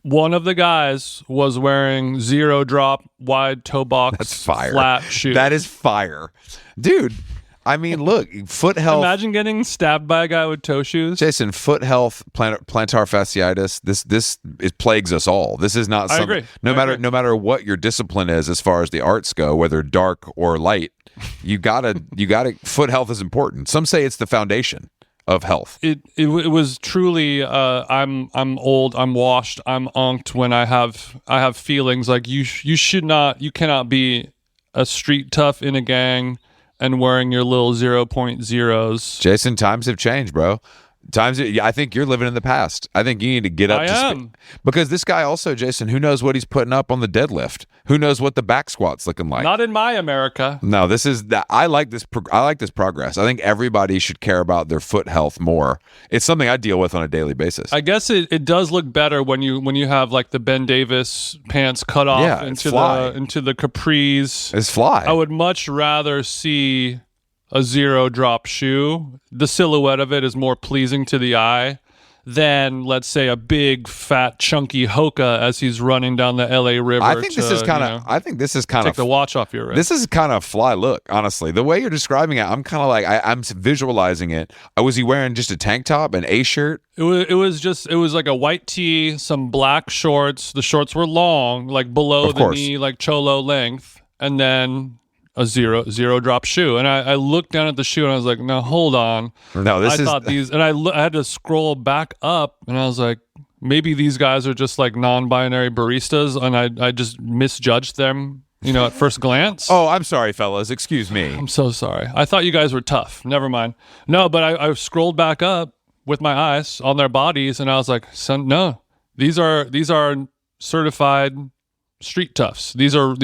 One of the guys was wearing 0 drop wide toe box. That's fire. Flat shoes. That is fire. Dude, I mean, look, foot health. Imagine getting stabbed by a guy with toe shoes. Jason, foot health, plantar fasciitis, this plagues us all. This is not something. I agree. No matter what your discipline is as far as the arts go, whether dark or light, you gotta foot health is important. Some say it's the foundation of health. It was truly I'm old, I'm washed, I'm unked when I have feelings like you cannot be a street tough in a gang and wearing your little 0.0s. Jason, times have changed, bro. I think you're living in the past. I think you need to get up to speed. Because this guy also, Jason, who knows what he's putting up on the deadlift? Who knows what the back squat's looking like? Not in my America. No, this is that. I like this progress. I think everybody should care about their foot health more. It's something I deal with on a daily basis. I guess it does look better when you have like the Ben Davis pants cut off into the capris. It's fly. I would much rather see a 0 drop shoe. The silhouette of it is more pleasing to the eye than, let's say, a big fat chunky Hoka as he's running down the LA River. I think this is kind of take the watch off your wrist. This is kind of fly look, honestly. The way you're describing it, I'm kind of like I'm visualizing it. Was he wearing just a tank top and a shirt? It was like a white tee, some black shorts. The shorts were long, like below the knee, like cholo length, and then a zero drop shoe. And I looked down at the shoe and I was like, no, hold on. No, I had to scroll back up and I was like, maybe these guys are just like non-binary baristas and I just misjudged them, at first glance. Oh, I'm sorry, fellas. Excuse me. I'm so sorry. I thought you guys were tough. Never mind. No, but I scrolled back up with my eyes on their bodies and I was like, son, no, these are certified street toughs. These are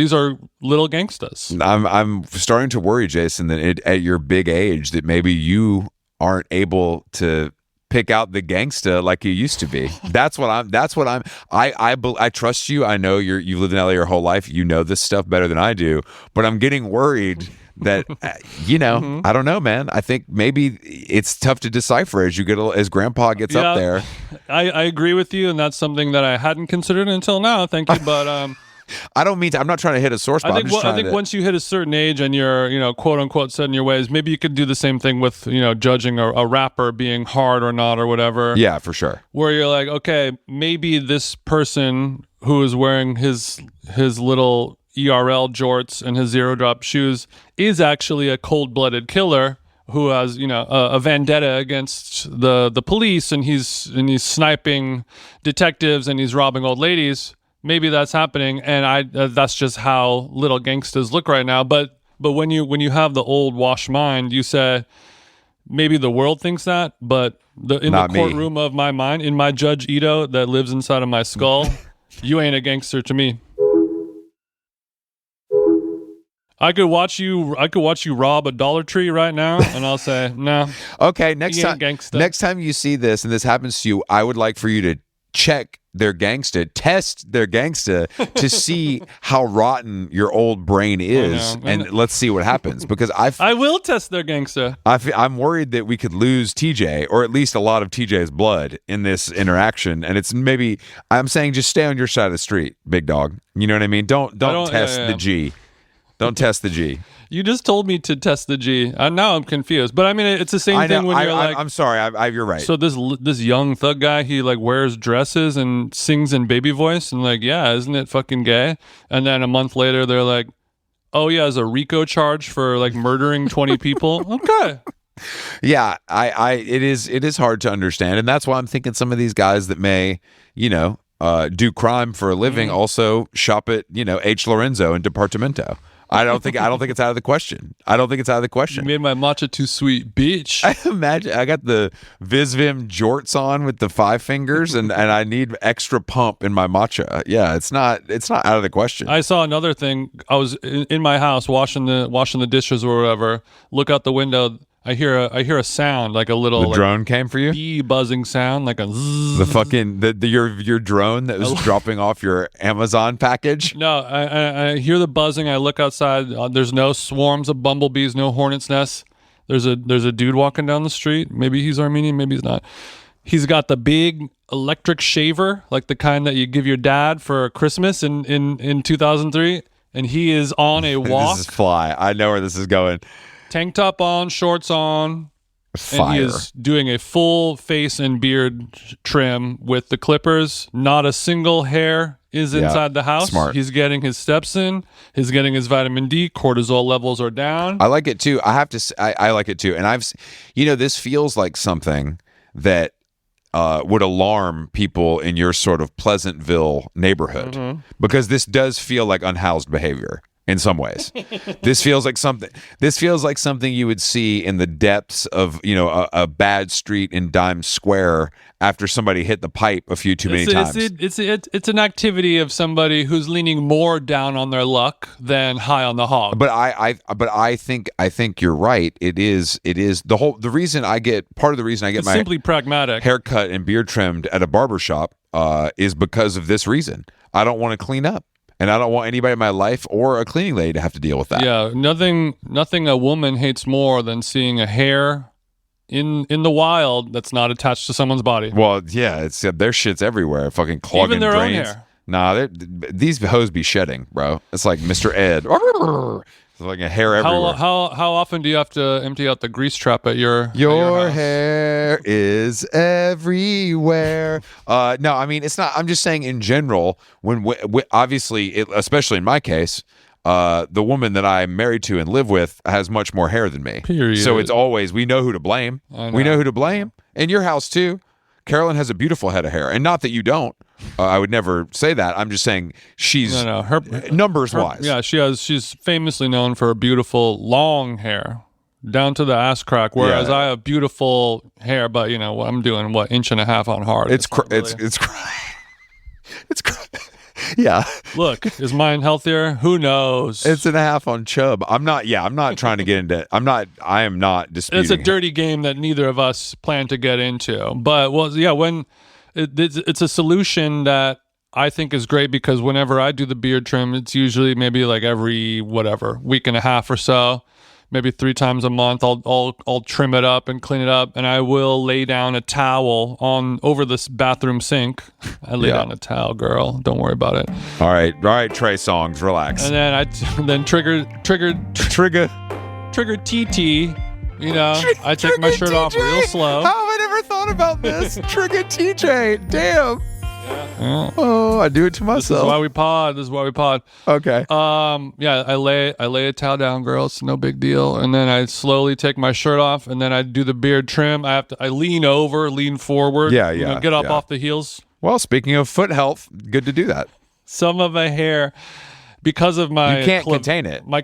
little gangstas. I'm starting to worry, Jason, that at your big age that maybe you aren't able to pick out the gangsta like you used to be. I trust you. I know you've lived in LA your whole life. You know this stuff better than I do, but I'm getting worried that I don't know, man. I think maybe it's tough to decipher as grandpa gets up there. I agree with you, and that's something that I hadn't considered until now. Thank you, but I don't mean to. I'm not trying to hit a sore spot. I think once you hit a certain age and you're, quote unquote, set in your ways, maybe you could do the same thing with, judging a rapper being hard or not or whatever. Yeah, for sure. Where you're like, okay, maybe this person who is wearing his little ERL jorts and his zero drop shoes is actually a cold-blooded killer who has, a vendetta against the police, and he's sniping detectives and he's robbing old ladies. Maybe that's happening, and that's just how little gangsters look right now. But when you have the old wash mind, you say maybe the world thinks that, but in the courtroom of my mind, in my Judge Ito that lives inside of my skull, you ain't a gangster to me. I could watch you rob a Dollar Tree right now, and I'll say no. Okay, next time you see this and this happens to you, I would like for you to check their gangsta, test their gangsta to see how rotten your old brain is, and let's see what happens. Because I will test their gangsta. I'm worried that we could lose TJ, or at least a lot of TJ's blood in this interaction. And it's maybe I'm saying just stay on your side of the street, big dog. You know what I mean? Don't test the G. Don't test the G. You just told me to test the G. Now I'm confused. But I mean, it's the same thing when you're like... I'm sorry. You're right. So this young thug guy, he like wears dresses and sings in baby voice. And like, yeah, isn't it fucking gay? And then a month later, they're like, oh yeah, there's a RICO charge for like murdering 20 people. Okay. Yeah, it is hard to understand. And that's why I'm thinking some of these guys that may, do crime for a living also shop at, H. Lorenzo and Departamento. I don't think it's out of the question. You made my matcha too sweet, bitch. I imagine I got the Visvim jorts on with the 5 fingers, and I need extra pump in my matcha. Yeah, it's not out of the question. I saw another thing. I was in my house washing the dishes or whatever. Look out the window. I hear a sound like a little drone came for you? Bee buzzing sound like a zzz. The fucking your drone that was dropping off your Amazon package. No, I hear the buzzing. I look outside. There's no swarms of bumblebees, no hornets' nests. There's a dude walking down the street. Maybe he's Armenian, maybe he's not. He's got the big electric shaver, like the kind that you give your dad for Christmas in 2003, and he is on a walk. This is fly. I know where this is going. Tank top on, shorts on, Fire. And he is doing a full face and beard trim with the clippers. Not a single hair is inside the house. Smart. He's getting his steps in. He's getting his vitamin D. Cortisol levels are down. I like it too. I have to say, I like it too. And this feels like something that would alarm people in your sort of Pleasantville neighborhood, because this does feel like unhoused behavior. In some ways, this feels like something you would see in the depths of a bad street in Dime Square after somebody hit the pipe a few too many times. It's an activity of somebody who's leaning more down on their luck than high on the hog. But I think you're right. It is part of the reason I get my simply pragmatic haircut and beard trimmed at a barbershop is because of this reason. I don't want to clean up. And I don't want anybody in my life or a cleaning lady to have to deal with that. Yeah, nothing a woman hates more than seeing a hair in the wild that's not attached to someone's body. Well, yeah, it's their shit's everywhere, fucking clogging even their drains. Own hair. Nah, these hoes be shedding, bro. It's like Mr. Ed. It's like a hair everywhere. How often do you have to empty out the grease trap at your house? Hair is everywhere. No, I mean it's not. I'm just saying in general. When obviously, especially in my case, the woman that I'm married to and live with has much more hair than me. Period. So it's always we know who to blame. We know who to blame. In your house too. Carolyn has a beautiful head of hair, and not that you don't. I would never say that. I'm just saying she's her numbers wise. Yeah, she's famously known for beautiful long hair down to the ass crack. Whereas I have beautiful hair, but I'm doing inch and a half on hard. It's yeah. Look, is mine healthier? Who knows? It's and a half on chub. I'm not trying to get into. I am not disputing. It's a dirty game that neither of us plan to get into. But when. It's a solution that I think is great, because whenever I do the beard trim, it's usually maybe like every week and a half or so, maybe 3 times a month. I'll trim it up and clean it up, and I will lay down a towel over this bathroom sink. I lay down a towel, girl. Don't worry about it. All right, Trey Songz, relax. And then trigger TT. I take my shirt off real slow. How have I never thought about this? Trigger TJ. Damn. Oh, I do it to This is myself. why we pod. Okay. Yeah, I lay a towel down, girls. No big deal. And then I slowly take my shirt off, and then I do the beard trim. I lean forward. Yeah, get up off the heels. Well, speaking of foot health, good to do that. Some of my hair, because of my You can't contain it. My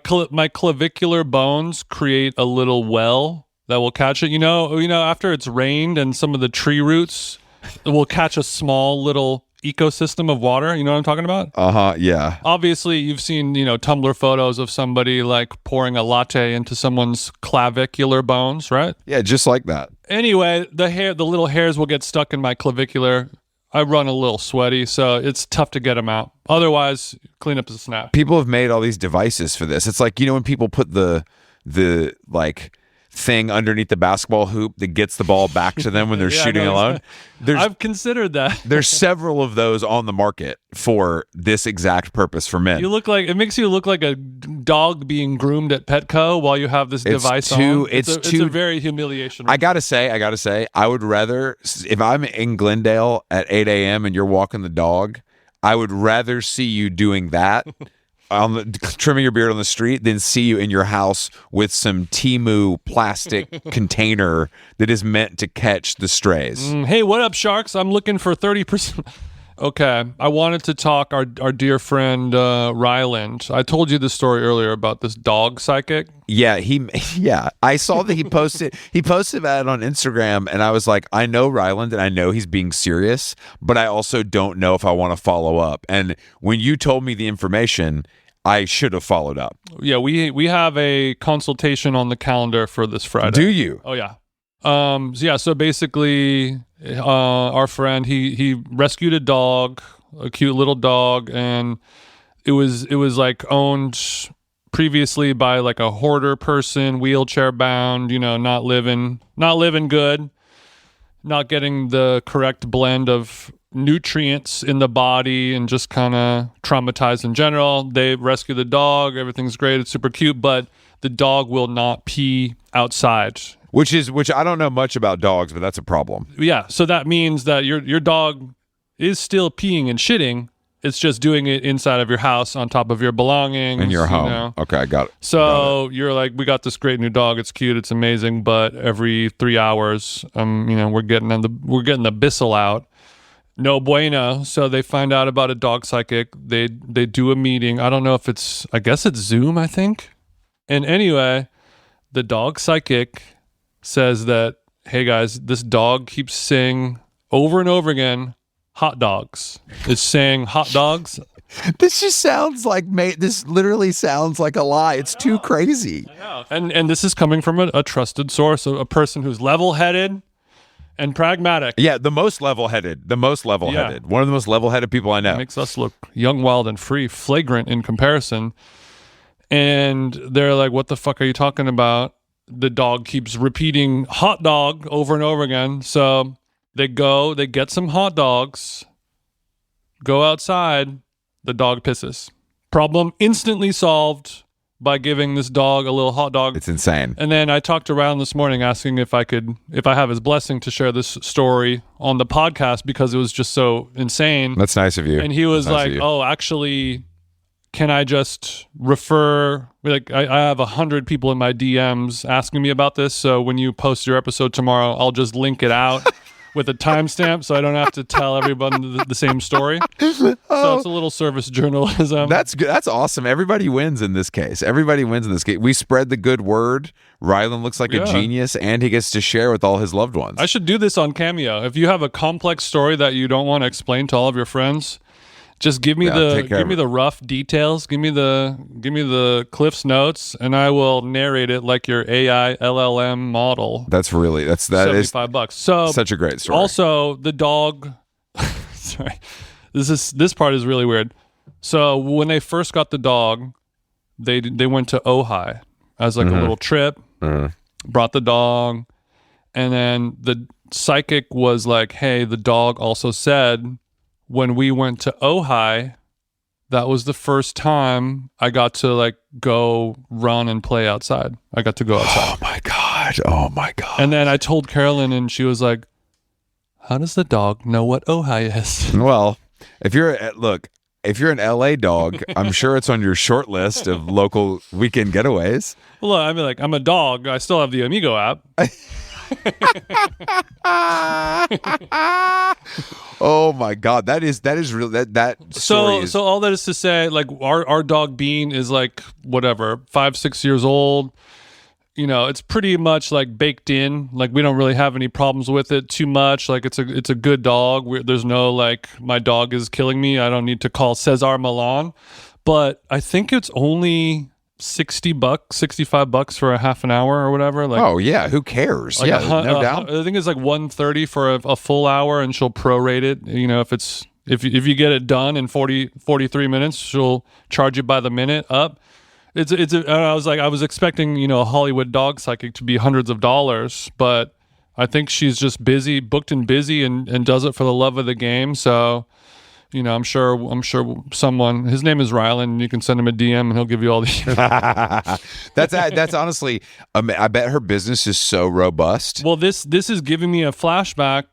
clavicular bones create a little well that will catch it. You know, after it's rained and some of the tree roots will catch a small little ecosystem of water. You know what I'm talking about? Yeah. Obviously, you've seen, Tumblr photos of somebody like pouring a latte into someone's clavicular bones, right? Yeah, just like that. Anyway, the little hairs will get stuck in my clavicular. I run a little sweaty, so it's tough to get them out. Otherwise, clean up the snap. People have made all these devices for this. It's like, when people put the like thing underneath the basketball hoop that gets the ball back to them when they're shooting alone. I've considered that. There's several of those on the market for this exact purpose for men. It makes you look like a dog being groomed at Petco while you have this device on. It's a very humiliation. I gotta say, I would rather, if I'm in Glendale at 8 a.m. and you're walking the dog, I would rather see you doing that trimming your beard on the street than see you in your house with some Temu plastic container that is meant to catch the strays. Hey, what up, sharks? I'm looking for 30%. Okay, I wanted to talk our dear friend Ryland. I told you the story earlier about this dog psychic. Yeah, I saw that he posted about it on Instagram, and I was like, I know Ryland, and I know he's being serious, but I also don't know if I want to follow up. And when you told me the information, I should have followed up. Yeah, we have a consultation on the calendar for this Friday. Do you? Oh yeah. So basically, our friend he rescued a dog, a cute little dog, and it was like owned previously by like a hoarder person, wheelchair bound, not living good, not getting the correct blend of nutrients in the body, and just kind of traumatized in general. They rescue the dog, everything's great, it's super cute, but the dog will not pee outside. Which I don't know much about dogs, but that's a problem. Yeah, so that means that your dog is still peeing and shitting. It's just doing it inside of your house on top of your belongings. In your home. Okay, I got it. So you're like, we got this great new dog. It's cute. It's amazing. But every 3 hours, we're getting the Bissell out. No bueno. So they find out about a dog psychic. They do a meeting. I don't know if I guess it's Zoom, I think. And anyway, the dog psychic says that, hey guys, this dog keeps saying over and over again, hot dogs. It's saying hot dogs. This just sounds like, this literally sounds like a lie. It's too crazy. I know. And this is coming from a trusted source, a person who's level-headed and pragmatic. Yeah, the most level-headed. Yeah. One of the most level-headed people I know. Makes us look young, wild, and free, flagrant in comparison. And they're like, what the fuck are you talking about? The dog keeps repeating hot dog over and over again. So they get some hot dogs, go outside, the dog pisses. Problem instantly solved by giving this dog a little hot dog. It's insane. And then I talked to Ryan this morning asking if I have his blessing to share this story on the podcast because it was just so insane. That's nice of you. And he was like, oh, actually, can I just refer, like I have 100 people in my DMs asking me about this. So when you post your episode tomorrow, I'll just link it out with a timestamp so I don't have to tell everyone the same story. So it's a little service journalism. That's good. That's awesome. Everybody wins in this case. We spread the good word. Rylan looks like a genius, and he gets to share with all his loved ones. I should do this on Cameo. If you have a complex story that you don't want to explain to all of your friends, just give me the rough details. Give me the Cliff's notes, and I will narrate it like your AI LLM model. That is $75. So such a great story. Also, the dog. Sorry, this part is really weird. So when they first got the dog, they went to Ojai as like a little trip. Brought the dog, and then the psychic was like, "Hey, the dog also said." When we went to Ojai, that was the first time I got to like go run and play outside. I got to go outside. Oh my God. And then I told Carolyn and she was like, How does the dog know what Ojai is? Well, if you're an LA dog, I'm sure it's on your short list of local weekend getaways. Well, I mean, like, I'm a dog. I still have the Amigo app. Oh my God, that is real. That story is. So all that is to say, like, our dog Bean is like whatever, 5-6 years old. You know, it's pretty much like baked in. Like, we don't really have any problems with it too much. Like, it's a good dog. There's no like, my dog is killing me, I don't need to call Cesar Millan. But I think it's only $60, $65 for a half an hour or whatever. Like, oh yeah, who cares? like Yeah, no doubt. I think it's like $130 for a full hour, and she'll prorate it. You know, if you get it done in 43 minutes, she'll charge you by the minute up. I was expecting, you know, a Hollywood dog psychic to be hundreds of dollars, but I think she's just booked and busy, and does it for the love of the game. So, you know, I'm sure someone, his name is Rylan, you can send him a DM and he'll give you all the. That's honestly, I bet her business is so robust. Well, this is giving me a flashback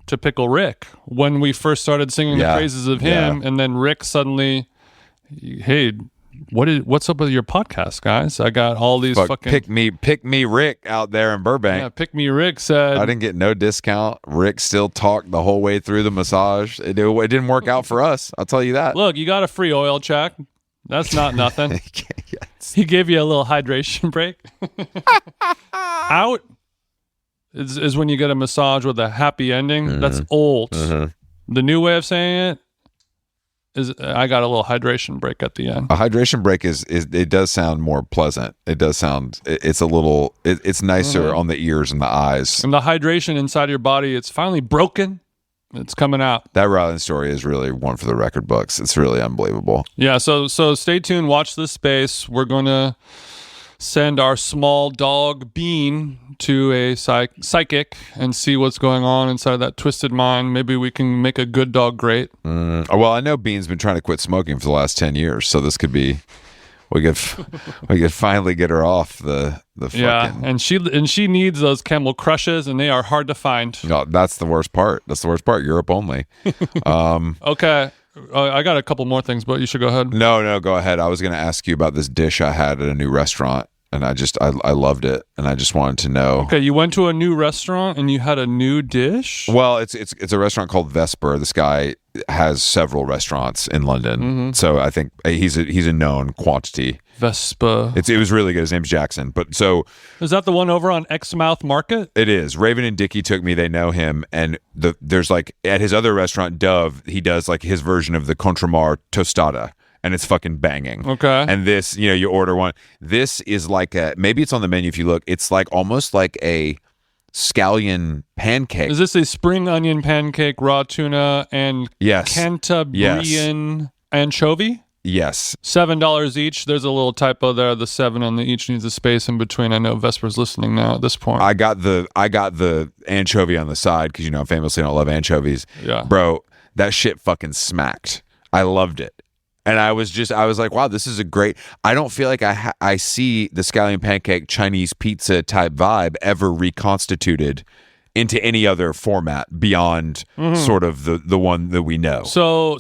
to Pickle Rick when we first started singing the praises of him, and then Rick suddenly, hey, what's up with your podcast, guys? I got all these fucking pick me Rick out there in Burbank. Yeah, Pick Me Rick said I didn't get no discount. Rick still talked the whole way through the massage. It didn't work out for us, I'll tell you that. Look, you got a free oil check. That's not nothing. Yes. He gave you a little hydration break. Out is when you get a massage with a happy ending. Mm-hmm. That's old. Mm-hmm. The new way of saying it is I got a little hydration break at the end. A hydration break is it does sound more pleasant. It does sound, it's a little, it's nicer on the ears and the eyes. And the hydration inside your body, it's finally broken. It's coming out. That Rylan story is really one for the record books. It's really unbelievable. Yeah, so stay tuned. Watch this space. We're going to send our small dog Bean to a psychic and see what's going on inside that twisted mind. Maybe we can make a good dog great. Well, I know Bean's been trying to quit smoking for the last 10 years, so this could be, we could finally get her off the fucking. Yeah, and she needs those Camel Crushes, and they are hard to find. No, that's the worst part. Europe only. Okay. I got a couple more things, but you should go ahead. No, go ahead. I was going to ask you about this dish I had at a new restaurant, and I loved it, and I just wanted to know. Okay, you went to a new restaurant and you had a new dish? Well, it's a restaurant called Vesper. This guy has several restaurants in London, so I think he's a known quantity. Vespa. It was really good. His name's Jackson. But so is that the one over on Exmouth Market? It is. Raven and Dickey took me. They know him, and there's like at his other restaurant, Dove. He does like his version of the Contremar tostada, and it's fucking banging. Okay. And this, you know, you order one. This is like maybe it's on the menu if you look. It's like almost like a scallion pancake. Is this a spring onion pancake, raw tuna, and Cantabrian anchovy? Yes. $7 each. There's a little typo there. The 7 on the each needs a space in between. I know Vesper's listening now at this point. I got the anchovy on the side because, you know, I famously don't love anchovies. Yeah. Bro, that shit fucking smacked. I loved it. And I was like, wow, this is a great, I don't feel like I see the scallion pancake Chinese pizza type vibe ever reconstituted into any other format beyond sort of the one that we know. So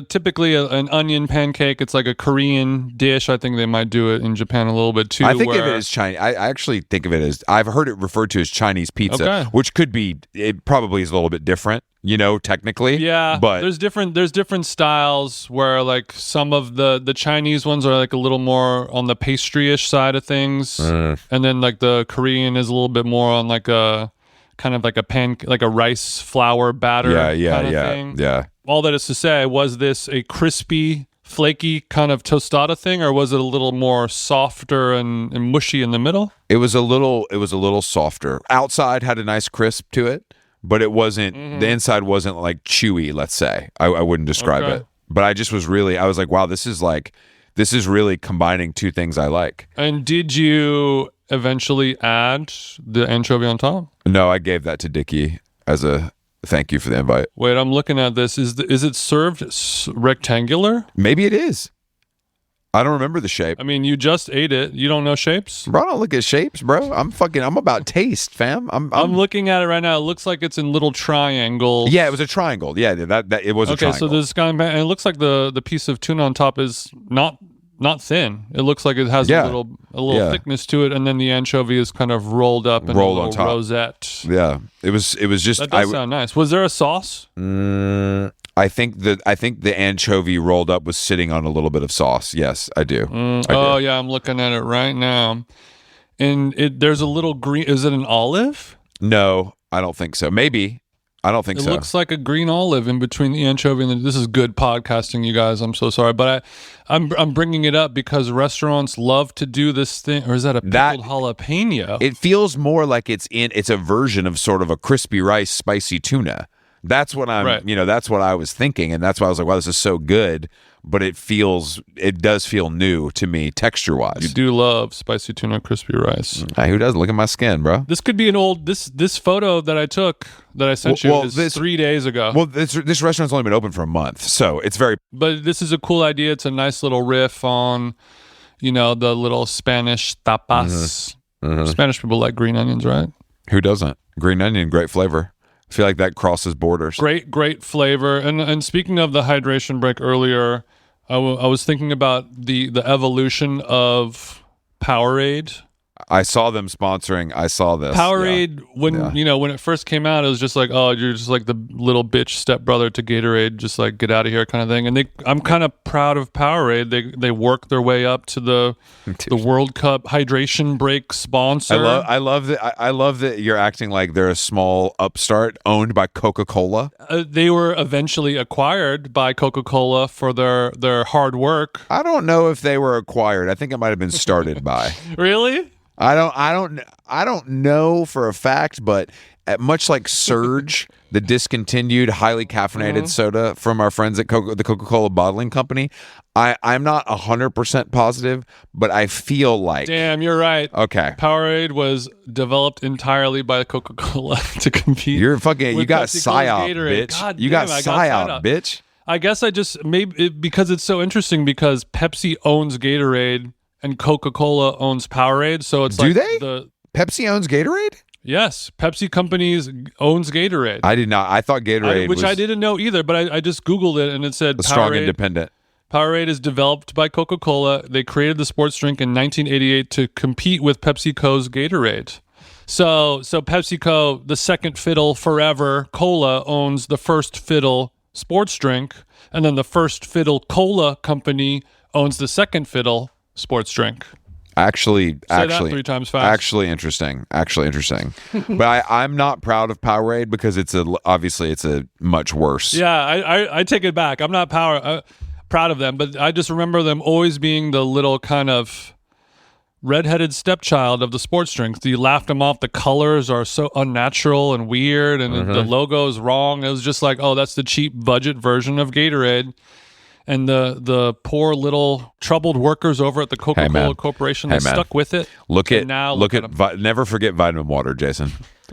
typically an onion pancake, it's like a Korean dish. I think they might do it in Japan a little bit too. I think of it as Chinese. I actually think of it as, I've heard it referred to as Chinese pizza, which could be, it probably is a little bit different, you know, technically. Yeah, but there's different styles where like some of the Chinese ones are like a little more on the pastry-ish side of things, and then like the Korean is a little bit more on like a kind of like a rice flour batter kind of thing. Yeah. All that is to say, was this a crispy, flaky kind of tostada thing, or was it a little more softer and mushy in the middle? It was a little softer. Outside had a nice crisp to it, but it wasn't, the inside wasn't like chewy, let's say. I wouldn't describe it. But I was like, wow, this is really combining two things I like. And did you eventually add the anchovy on top? No, I gave that to Dickey as a thank you for the invite. Wait, I'm looking at this. Is it served rectangular? Maybe it is. I don't remember the shape. I mean, you just ate it. You don't know shapes? Bro, I don't look at shapes, bro. I'm about taste, fam. I'm looking at it right now. It looks like it's in little triangles. Yeah, it was a triangle. Yeah, that it was a triangle. Okay, so this guy, and it looks like the piece of tuna on top is not thin. It looks like it has a little thickness to it, and then the anchovy is kind of rolled up in a little rosette. Yeah, it was just. That does sound nice. Was there a sauce? I think the anchovy rolled up was sitting on a little bit of sauce. Yes, I do. Yeah, I'm looking at it right now, and there's a little green. Is it an olive? No, I don't think so. Maybe. I don't think so. It looks like a green olive in between the anchovy and this is good podcasting, you guys. I'm so sorry, but I'm bringing it up because restaurants love to do this thing. Or is that a pickled jalapeno? It feels more like it's a version of sort of a crispy rice spicy tuna. That's what that's what I was thinking, and that's why I was like, wow, this is so good. But it does feel new to me texture wise. You do love spicy tuna crispy rice. Hey, who doesn't? Look at my skin, bro. This could be an old this photo that I took that I sent you is 3 days ago. Well, this restaurant's only been open for a month, so it's very. But this is a cool idea. It's a nice little riff on, the little Spanish tapas. Mm-hmm. Spanish people like green onions, right? Who doesn't? Green onion, great flavor. I feel like that crosses borders. Great flavor. And speaking of the hydration break earlier, I was thinking about the evolution of Powerade. I saw them sponsoring. I saw this. Powerade, when it first came out, it was just like, oh, you're just like the little bitch stepbrother to Gatorade, just like get out of here kind of thing. And I'm kind of proud of Powerade. They work their way up to the World Cup hydration break sponsor. I love that you're acting like they're a small upstart owned by Coca-Cola. They were eventually acquired by Coca-Cola for their hard work. I don't know if they were acquired. I think it might have been started by. Really? I don't know for a fact, but much like Surge, the discontinued highly caffeinated soda from our friends at the Coca-Cola Bottling Company, I'm not 100% positive, but I feel like... Damn, you're right. Okay. Powerade was developed entirely by Coca-Cola to compete. You got PsyOp, bitch. God you damn, got PsyOp, bitch. I guess I just... maybe because it's so interesting because Pepsi owns Gatorade and Coca-Cola owns Powerade, so it's Do they? Pepsi owns Gatorade? Yes, Pepsi companies owns Gatorade. I did not. I thought Gatorade which I didn't know either, but I just Googled it and it said a strong independent. Powerade is developed by Coca-Cola. They created the sports drink in 1988 to compete with PepsiCo's Gatorade. So PepsiCo, the second fiddle forever, Cola owns the first fiddle sports drink, and then the first fiddle cola company owns the second fiddle sports drink. Actually, that 3 times fast. Actually interesting. But I'm not proud of Powerade because it's a much worse. Yeah, I take it back. I'm not proud of them, but I just remember them always being the little kind of redheaded stepchild of the sports drinks. You laughed them off. The colors are so unnatural and weird, and the logo is wrong. It was just like, oh, that's the cheap budget version of Gatorade. And the poor little troubled workers over at the Coca-Cola Corporation, they stuck with it. Never forget vitamin water, Jason.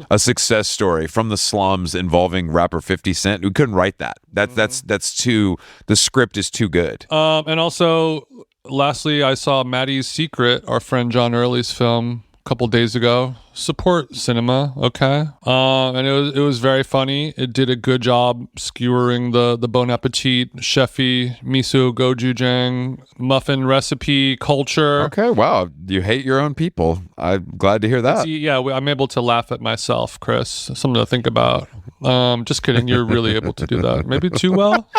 A success story from the slums involving rapper 50 Cent. We couldn't write that. That's too. The script is too good. And also, lastly, I saw Maddie's Secret, our friend John Early's film, a couple days ago. Support cinema, okay? And it was very funny. It did a good job skewering the Bon Appetit, chefy, miso gochujang, muffin recipe culture. Okay, wow. You hate your own people. I'm glad to hear that. I'm able to laugh at myself, Chris. Something to think about. Just kidding. You're really able to do that. Maybe too well.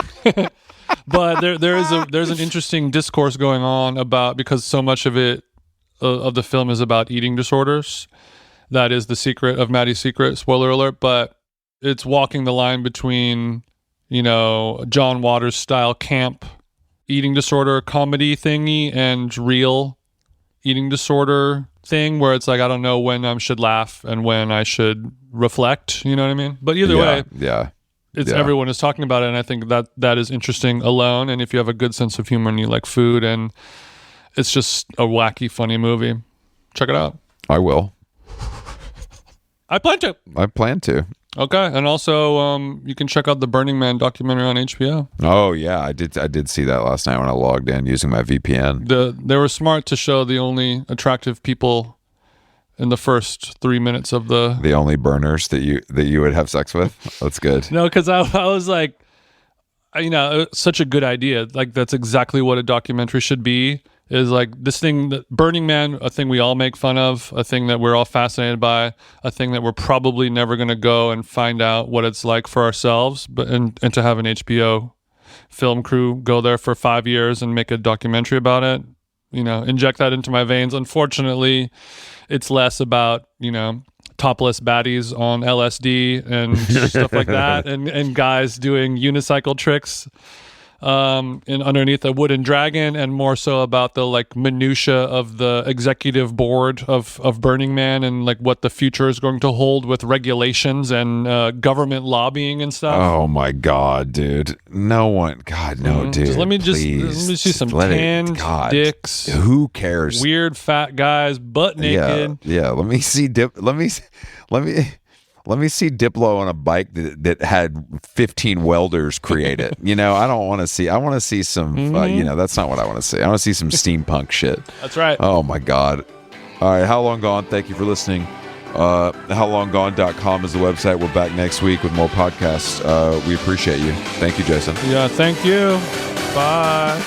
But there's an interesting discourse going on about, because so much of it of the film is about eating disorders. That is the secret of Maddie's Secret, spoiler alert, but it's walking the line between, John Waters style camp eating disorder comedy thingy and real eating disorder thing where it's like, I don't know when I should laugh and when I should reflect, you know what I mean? But either way, everyone is talking about it, and I think that is interesting alone. And if you have a good sense of humor and you like food, and it's just a wacky, funny movie, check it out. I will. I plan to. Okay, and also you can check out the Burning Man documentary on HBO. Oh yeah, I did see that last night when I logged in using my VPN. They were smart to show the only attractive people in the first 3 minutes of the only burners that you would have sex with. That's good. No, because I was like, such a good idea. Like that's exactly what a documentary should be. Is like this thing, Burning Man, a thing we all make fun of, a thing that we're all fascinated by, a thing that we're probably never going to go and find out what it's like for ourselves. But and to have an HBO film crew go there for 5 years and make a documentary about it, inject that into my veins. Unfortunately, it's less about topless baddies on LSD and stuff like that, and guys doing unicycle tricks underneath a wooden dragon, and more so about the like minutia of the executive board of Burning Man and like what the future is going to hold with regulations and government lobbying and stuff. Oh my God, dude! No one, God, no, dude. Let me see some tanned dicks. Who cares? Weird fat guys, butt naked. Yeah. Let me see Let me see Diplo on a bike that had 15 welders create it. I don't want to see. I want to see some. That's not what I want to see. I want to see some steampunk shit. That's right. Oh my God! All right, How Long Gone? Thank you for listening. HowLongGone.com is the website. We're back next week with more podcasts. We appreciate you. Thank you, Jason. Yeah, thank you. Bye.